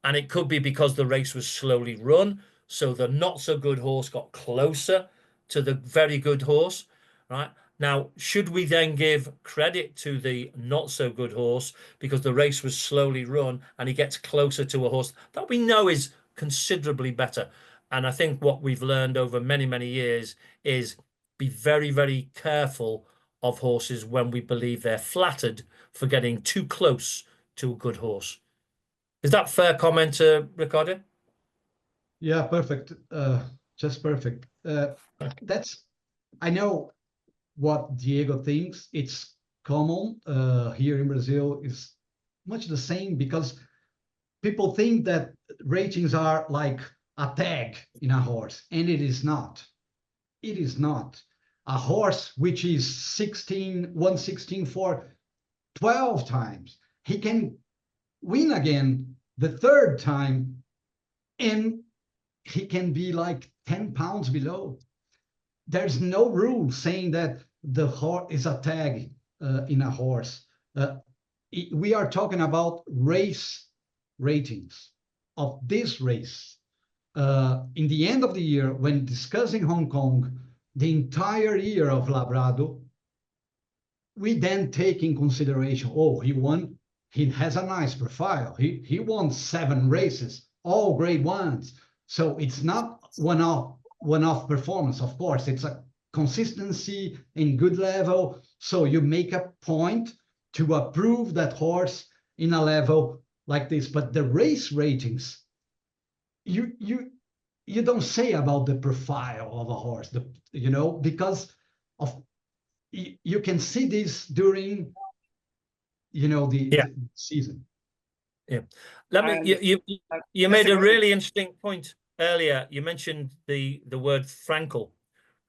And it could be because the race was slowly run, so the not so good horse got closer to the very good horse, right? Now, should we then give credit to the not so good horse because the race was slowly run and he gets closer to a horse that we know is considerably better? And I think what we've learned over many, many years is be very, very careful of horses when we believe they're flattered for getting too close to a good horse. Is that fair comment, Ricardo? Yeah, perfect. Just perfect. I know what Diego thinks. It's common here in Brazil. Is much the same because people think that ratings are like a tag in a horse, and it is not. It is not. A horse which is 116 for 12 times, he can win again the third time, and he can be like 10 pounds below. There's no rule saying that the horse is a tag in a horse. We are talking about race ratings of this race. In the end of the year, when discussing Hong Kong, the entire year of Labrado, we then take in consideration, oh, he won, he has a nice profile. He won 7 races, all grade 1s. So it's not one-off performance, of course. It's a consistency in good level. So you make a point to approve that horse in a level like this. But the race ratings, you don't say about the profile of a horse, because of you can see this during the season. Yeah. You made a really interesting point earlier. You mentioned the word Frankel,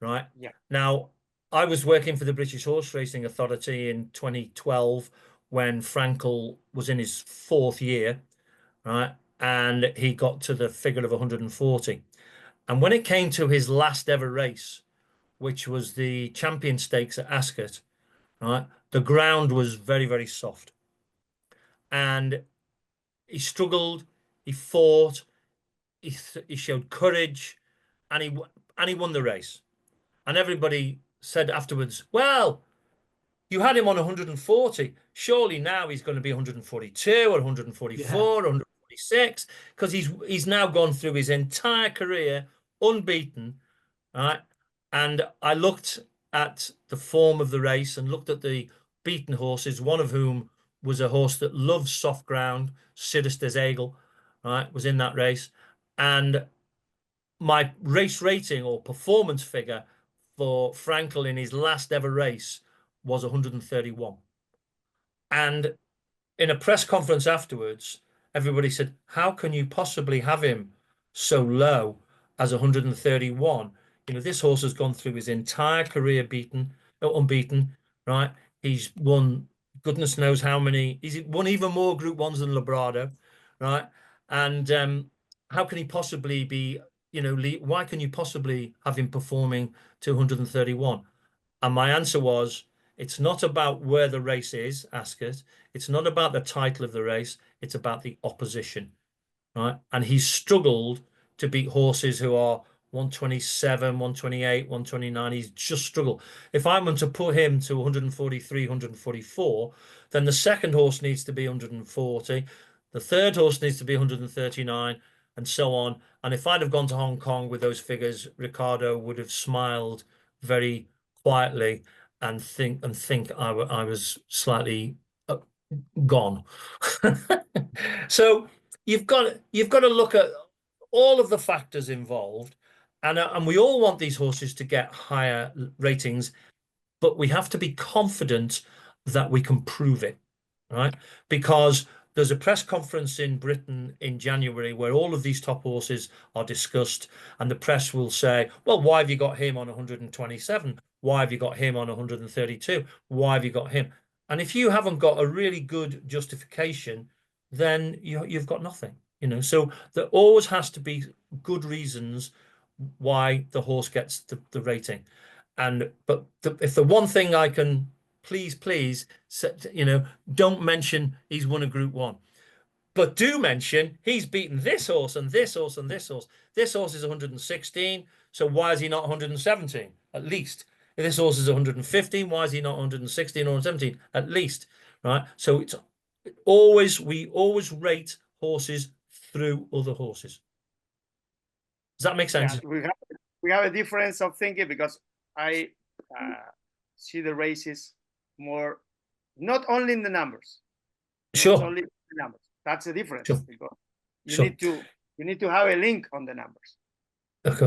right? Yeah. Now, I was working for the British Horse Racing Authority in 2012 when Frankel was in his 4th year, right? And he got to the figure of 140. And when it came to his last ever race, which was the Champion Stakes at Ascot, right? The ground was very, very soft. And he struggled, he fought, he showed courage, and he won the race. And everybody said afterwards, well, you had him on 140. Surely now he's going to be 142 or 144 or 146 because he's now gone through his entire career unbeaten, right? And I looked at the form of the race and looked at the beaten horses, one of whom was a horse that loves soft ground, Sidus des Egel, right, was in that race. And my race rating or performance figure for Frankel in his last ever race was 131. And in a press conference afterwards, everybody said, how can you possibly have him so low as 131? This horse has gone through his entire career unbeaten, right? He's won goodness knows how many. He's won even more Group 1s than Labrado, right? And how can he possibly be, why can you possibly have him performing to 131? And my answer was, it's not about where the race is, Ascot. It's not about the title of the race. It's about the opposition, right? And he's struggled to beat horses who are 127, 128, 129. He's just struggled. If I'm going to put him to 143, 144, then the second horse needs to be 140. The third horse needs to be 139 and so on. And if I'd have gone to Hong Kong with those figures, Ricardo would have smiled very quietly and think I was slightly gone. So you've got to look at all of the factors involved, and we all want these horses to get higher ratings, but we have to be confident that we can prove it, right? Because there's a press conference in Britain in January where all of these top horses are discussed, and the press will say, well, why have you got him on 127? Why have you got him on 132? Why have you got him? And if you haven't got a really good justification, then you've got nothing, you know. So there always has to be good reasons why the horse gets the rating. But if the one thing I can please, you know, don't mention he's won a Group 1, but do mention he's beaten this horse and this horse and this horse. This horse is 116, so why is he not 117 at least? If this horse is 115, why is he not 116 or 117 at least? Right. So we always rate horses through other horses. Does that make sense? Yeah, we have a difference of thinking, because I see the races more, not only in the numbers. Sure. Only in the numbers. That's the difference. Sure. Because Sure. you need to have a link on the numbers. Okay.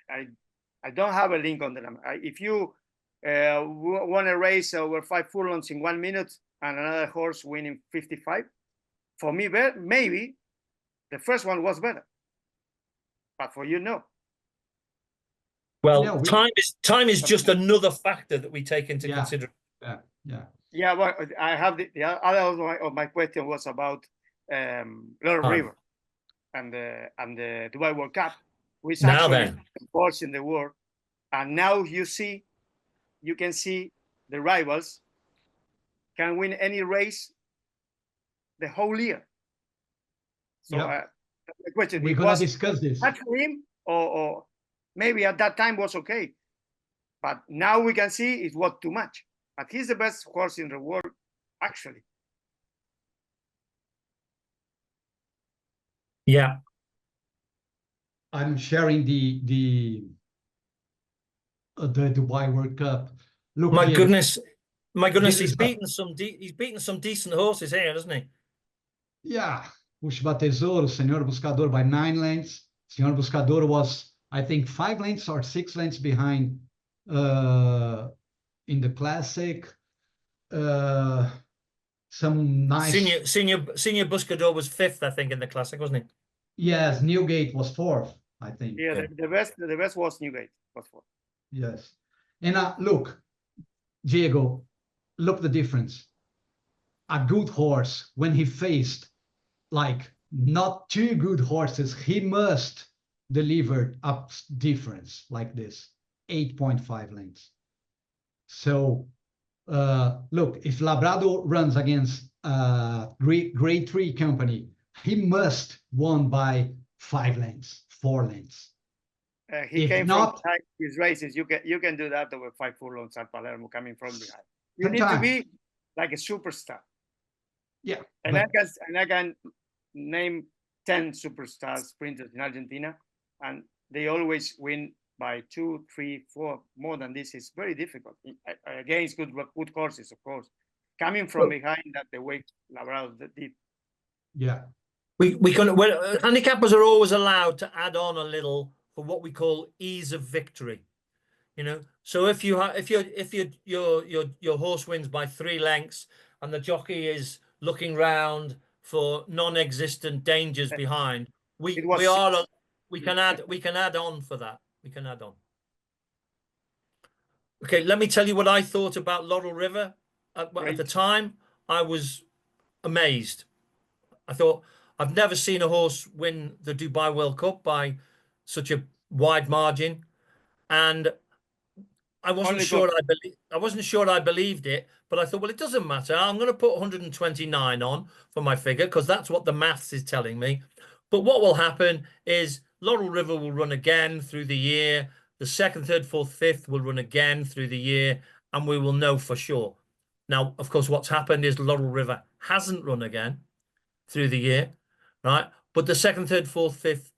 And I don't have a link on the number. If you want a race over 5 furlongs in 1 minute and another horse winning 55, for me, maybe the first one was better. But for you, no. Well, yeah, time is just another factor that we take into consideration. Yeah, well, I have the other of my question was about Laurel River and the Dubai World Cup, which actually was in the world. And now you can see the rivals can win any race the whole year. So the question, we're going to discuss this. Not for him, or maybe at that time was okay, but now we can see it was too much. But he's the best horse in the world, actually. Yeah, I'm sharing the Dubai World Cup. Look, my goodness, he's beaten some decent horses here, doesn't he? Yeah, Pushba Tesouro, Senhor Buscador by 9 lengths. Senhor Buscador was, I think, 5 lengths or 6 lengths behind in the classic. Some nice Senior Buscador was 5th, I think, in the classic, wasn't he? Yes, Newgate was 4th, I think. Yeah, the best was Newgate was 4th. Yes, and look, Diego, look the difference. A good horse, when he faced like not 2 good horses, he must deliver a difference like this, 8.5 lengths. So look, if Labrado runs against grade 3 company, he must won by 5 lengths, 4 lengths. He if came not, from his races. You can do that over 5 furlongs at Palermo coming from behind. You need to be like a superstar. Yeah, and I can name 10 superstar sprinters in Argentina, and they always win by 2, 3, 4. More than this is very difficult against good horses, of course. Coming from behind, that the way Labrado did. Yeah, handicappers are always allowed to add on a little for what we call ease of victory. You know, so if your horse wins by 3 lengths and the jockey is looking round for non-existent dangers behind, we can add on for that. We can add on. Okay, let me tell you what I thought about Laurel River. At the time, I was amazed. I thought, I've never seen a horse win the Dubai World Cup by such a wide margin, and I wasn't sure I believed it, but I thought, well, it doesn't matter. I'm going to put 129 on for my figure because that's what the maths is telling me. But what will happen is Laurel River will run again through the year. The 2nd, 3rd, 4th, 5th will run again through the year, and we will know for sure. Now, of course, what's happened is Laurel River hasn't run again through the year, right? But the 2nd, 3rd, 4th, 5th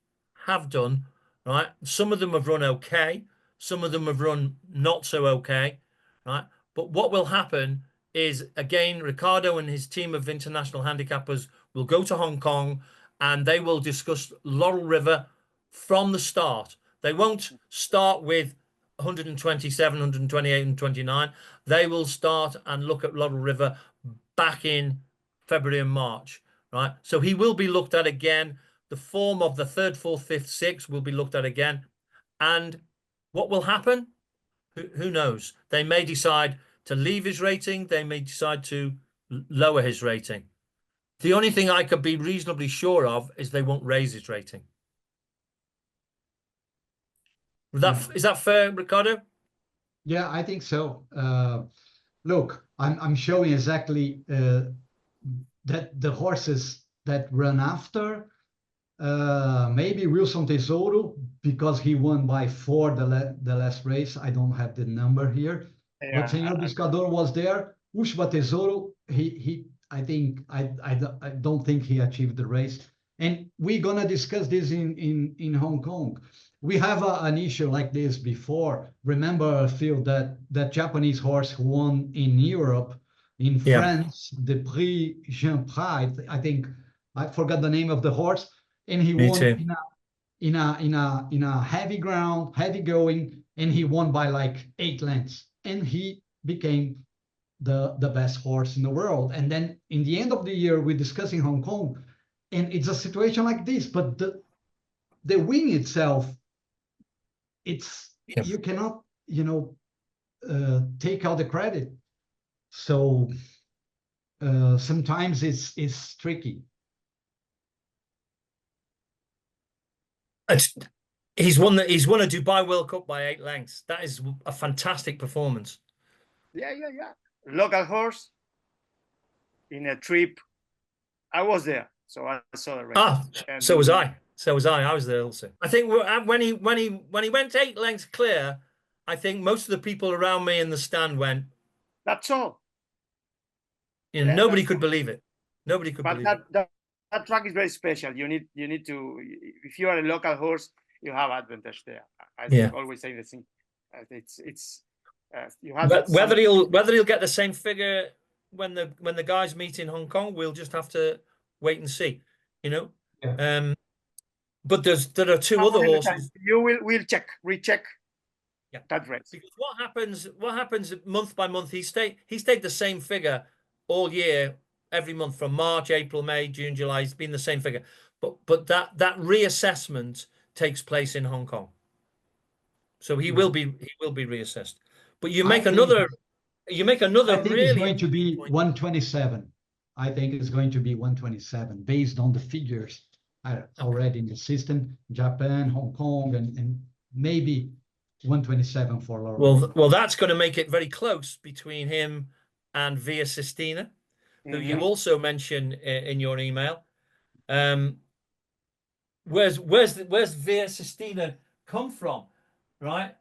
have done, right? Some of them have run okay. Some of them have run not so okay, right? But what will happen is, again, Ricardo and his team of international handicappers will go to Hong Kong and they will discuss Laurel River from the start. They won't start with 127, 128, and 29. They will start and look at Laurel River back in February and March, right? So he will be looked at again. The form of the 3rd, 4th, 5th, 6th will be looked at again. And what will happen? Who knows? They may decide to leave his rating. They may decide to lower his rating. The only thing I could be reasonably sure of is they won't raise his rating. Is that fair, Ricardo? Yeah, I think so. Look, I'm showing exactly that the horses that run after, maybe Wilson Tesouro, because he won by 4 the last race. I don't have the number here. Yeah, But Senhor Buscador was there. Ushba Tesouro, I don't think he achieved the race. And we're gonna discuss this in Hong Kong. We have an issue like this before. Remember, Phil, that Japanese horse who won in Europe, in France, the Prix Jean Prat, I think I forgot the name of the horse, and he Me won too. in a heavy ground, heavy going, and he won by like 8 lengths, and he became the best horse in the world. And then in the end of the year, we're discussing Hong Kong, and it's a situation like this, but the win itself, you cannot, take out the credit. So sometimes it's tricky. He's won a Dubai World Cup by 8 lengths. That is a fantastic performance. Yeah. Local horse in a trip. I was there, so I saw the race. And so was I. I was there also. I think when he went 8 lengths clear, I think most of the people around me in the stand went, "That's all." Nobody could believe it. Nobody could believe it. That track is very special. You need to, if you are a local horse, you have advantage there. I always say the same. You have whether he'll get the same figure when the guys meet in Hong Kong, we'll just have to wait and see. Yeah. But there are 2 other horses. We'll recheck that race. Because what happens month by month, he stayed the same figure all year, every month from March, April, May, June, July. It's been the same figure. But that reassessment takes place in Hong Kong. So he will be reassessed. But you make another I think really it's going to be 127. I think it's going to be 127 based on the figures already in the system, Japan, Hong Kong, and maybe 127 for Laura. Well, that's going to make it very close between him and Via Sistina, who you also mentioned in your email. Where's Via Sistina come from, right?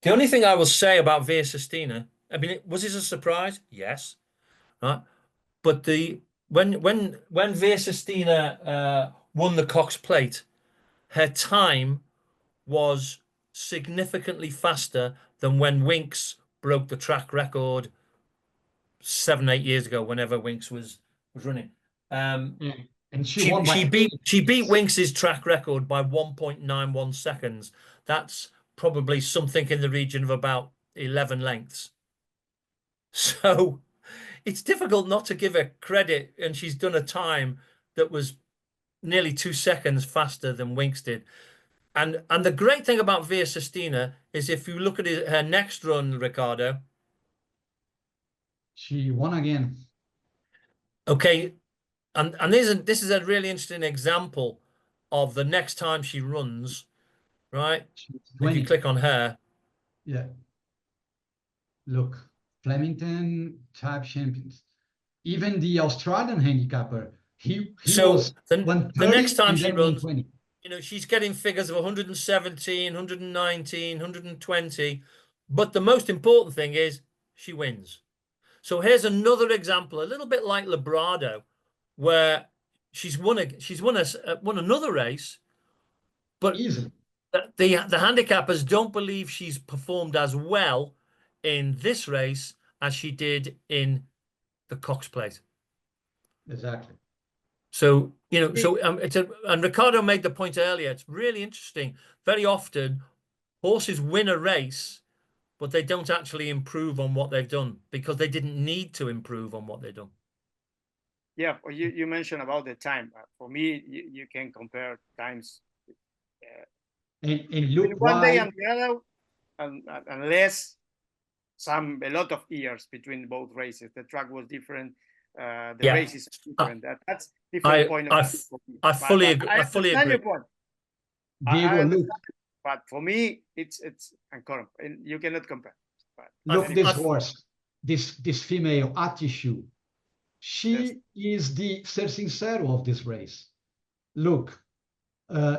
The only thing I will say about Via Sistina, I mean, was it a surprise? Yes, right. But when Via Sistina won the Cox Plate, her time was significantly faster than when Winks broke the track record 7-8 years ago. Whenever Winks was running, And she beat Winks's track record by 1.91 seconds. That's probably something in the region of about 11 lengths. So it's difficult not to give her credit, and she's done a time that was nearly 2 seconds faster than Winks did. And the great thing about Via Sistina is if you look at her next run, Ricardo. She won again. Okay, and this is a really interesting example of the next time she runs, right? If you click on her. Yeah. Look, Flemington type champions. Even the Australian handicapper, he was the next time she runs, 120. She's getting figures of 117, 119, 120. But the most important thing is she wins. So here's another example, a little bit like Labrado, where she's won another race, but easily. The handicappers don't believe she's performed as well in this race as she did in the Cox Plate. Exactly. So and Ricardo made the point earlier. It's really interesting. Very often, horses win a race, but they don't actually improve on what they've done because they didn't need to improve on what they've done. Yeah, you mentioned about the time. For me, you can compare times. And look one day why. and the other, unless a lot of years between both races. The track was different. The race is different. That's different point of view. I fully agree. I understand your point. Diego, look. But for me, it's uncomparable. You cannot compare. Look, this horse, this female, Atishu, she is the ser sincero of this race. Look,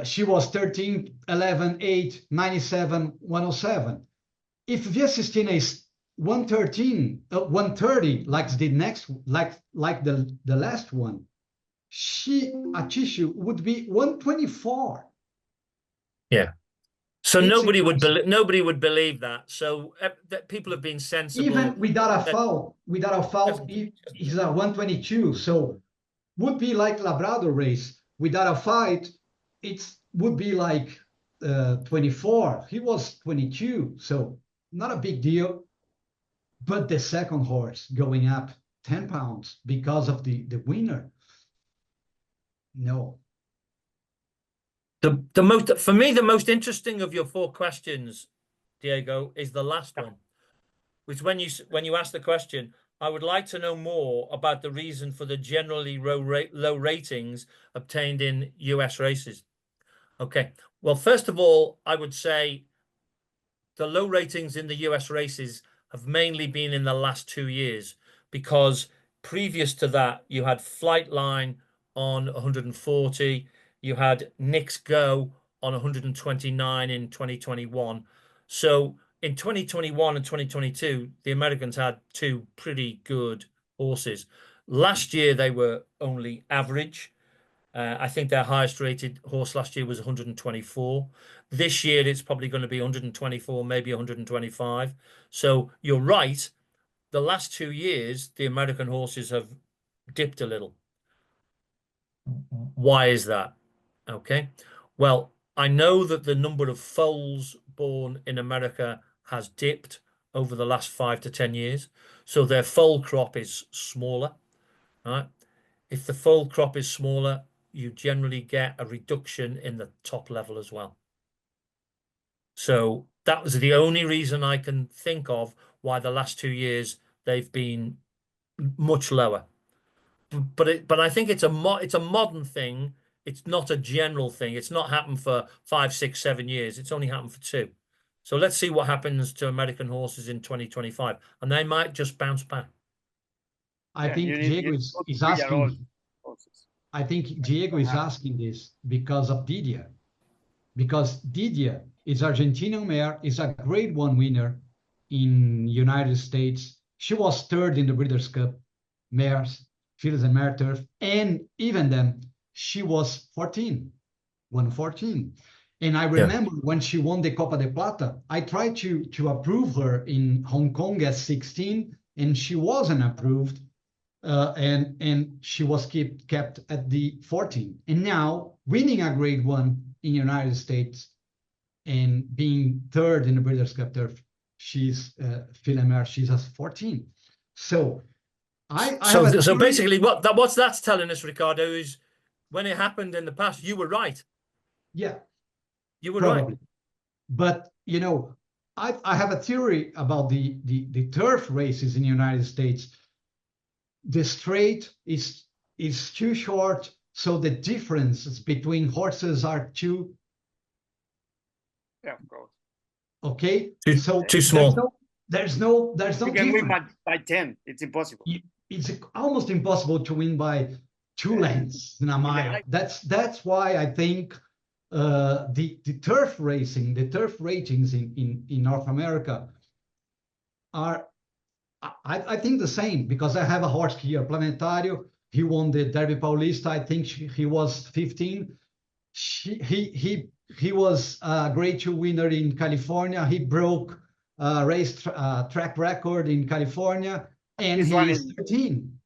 she was 13, 11, 8, 97, 107. If Via Sistina is 113, 130, like the next, like the last one, Atishu would be 124. Yeah. So nobody would believe that. So that people have been sensible. Even without a foul, he's a 122. So would be like Labrador race. Without a fight, it would be like 24. He was 22, so not a big deal. But the second horse going up 10 pounds because of the winner. No. For me, the most interesting of your 4 questions, Diego, is the last one, which when you ask the question, I would like to know more about the reason for the generally low ratings obtained in US races. Okay. Well, first of all, I would say the low ratings in the US races have mainly been in the last 2 years, because previous to that, you had Flightline on 140. You had Nick's Go on 129 in 2021. So in 2021 and 2022, the Americans had 2 pretty good horses. Last year, they were only average. I think their highest rated horse last year was 124. This year, it's probably going to be 124, maybe 125. So you're right. The last 2 years, the American horses have dipped a little. Why is that? Okay. Well, I know that the number of foals born in America has dipped over the last 5 to 10 years. So their foal crop is smaller. Right? If the foal crop is smaller, you generally get a reduction in the top level as well. So that was the only reason I can think of why the last 2 years they've been much lower. But I think it's a modern thing. It's not a general thing. It's not happened for 5, 6, 7 years. It's only happened for 2. So let's see what happens to American horses in 2025, and they might just bounce back. I think Diego is asking. I think Diego is asking this because of Didia. Because Didia is Argentinian mare, is a Grade 1 winner in United States. She was 3rd in the Breeders' Cup mares, Fillies and Mare Turf, and even then, she was 114. And I remember when she won the Copa de Plata, I tried to approve her in Hong Kong as 16, and she wasn't approved. And she was kept at the 14. And now, winning a Grade 1 in United States and being 3rd in the Breeders' Cup Turf, she's Philemare, she's at 14. So so basically what that's telling us, Ricardo, is when it happened in the past, you were right. Yeah, you were probably. right. But you know, I have a theory about the turf races in the United States. The straight is too short, so the differences between horses are too. Yeah, of course. Okay, so too small. There's no. You can win by 10. It's impossible. It's almost impossible to win by 2 lengths in a mile. That's why I think the turf racing, the turf ratings in North America are, I think, the same, because I have a horse here, Planetario. He won the Derby Paulista. I think he was 15. He was a Grade 2 winner in California. He broke race track record in California, and he's 13.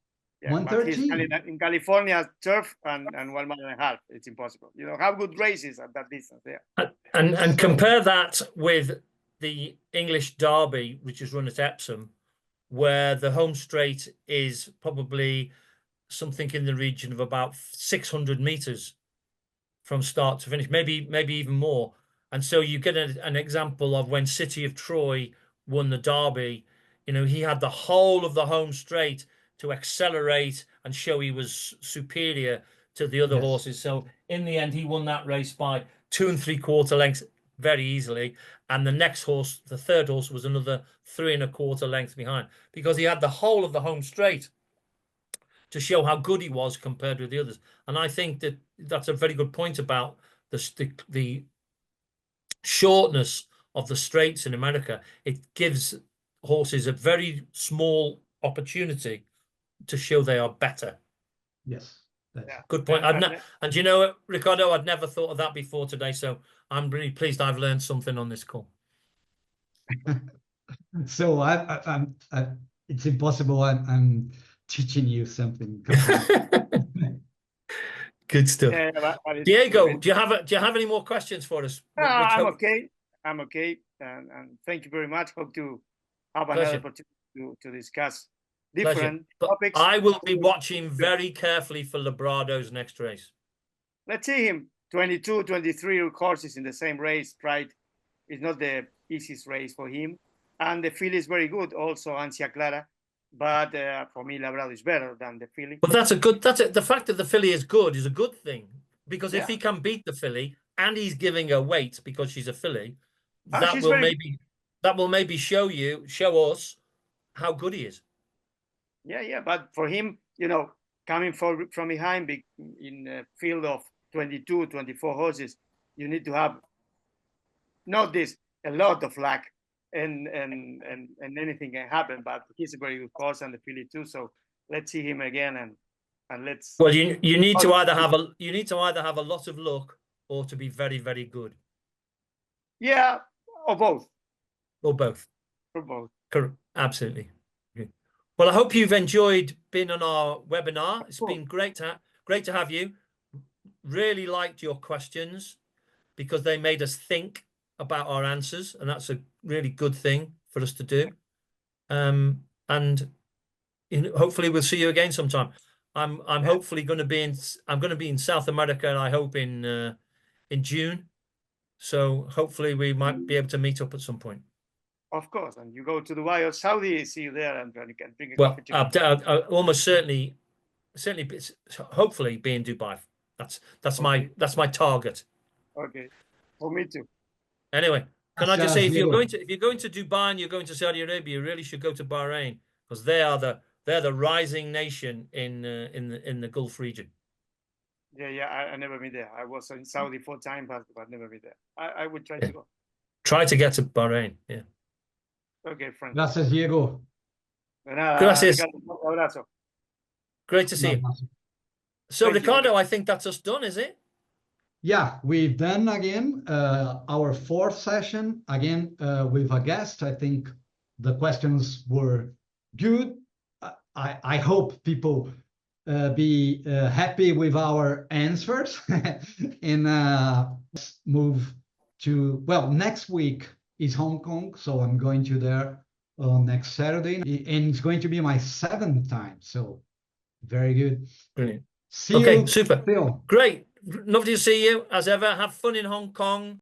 Yeah, 113. In California, turf and 1.5 miles. It's impossible. You know, have good races at that distance. Yeah. And compare that with the English Derby, which is run at Epsom, where the home straight is probably something in the region of about 600 meters from start to finish, maybe even more. And so you get an example of when City of Troy won the Derby. You know, he had the whole of the home straight to accelerate and show he was superior to the other horses. So in the end, he won that race by 2 3/4 lengths very easily. And the next horse, the third horse, was another 3 1/4 lengths behind, because he had the whole of the home straight to show how good he was compared with the others. And I think that that's a very good point about the shortness of the straights in America. It gives horses a very small opportunity to show they are better. Yes. Good point. And you know what, Ricardo, I'd never thought of that before today, so I'm really pleased I've learned something on this call. So it's impossible. I'm teaching you something. Good stuff. Yeah, Diego, do you have any more questions for us? No, I'm okay. I'm okay. And thank you very much. Hope to have another opportunity to discuss different topics. I will be watching very carefully for Labrado's next race. Let's see him. 22, 23 horses in the same race, right? It's not the easiest race for him. And the filly is very good, also Ansia Clara. But for me, Labrado is better than the filly. But the fact that the filly is good is a good thing, because if he can beat the filly and he's giving her weight because she's a filly, that will maybe show us how good he is. Yeah. But for him, you know, coming from behind in a field of 22, 24 horses, you need to have a lot of luck. And anything can happen, but he's a very good horse, and the filly too. So let's see him again, and let's. Well, you need to either have a lot of luck or to be very, very good. Yeah, or both. Or both. Or both. Correct. Absolutely. Well, I hope you've enjoyed being on our webinar. It's been great to have you. Really liked your questions because they made us think about our answers, and that's a really good thing for us to do. And hopefully we'll see you again sometime. I'm hopefully going to be in South America, and I hope in June. So hopefully we might be able to meet up at some point. Of course, and you go to Dubai or Saudi, see you there, and you can drink a coffee. Well, I'll almost certainly, hopefully be in Dubai. That's my target. Okay, for me too. Anyway, can I just say, if you're going to Dubai and you're going to Saudi Arabia, you really should go to Bahrain, because they're the rising nation in the Gulf region. Yeah, I never been there. I was in Saudi 4 times, but never been there. I would try to go. Try to get to Bahrain. Yeah. Okay, friend. Gracias, Diego. Gracias. Great to see you. So, Ricardo, I think that's us done, is it? Yeah, we've done again our 4th session, again with a guest. I think the questions were good. I hope people be happy with our answers. And move to, well, next week is Hong Kong, so I'm going to there next Saturday, and it's going to be my 7th time, so very good. Brilliant. See you. Super. Great. Lovely to see you as ever. Have fun in Hong Kong.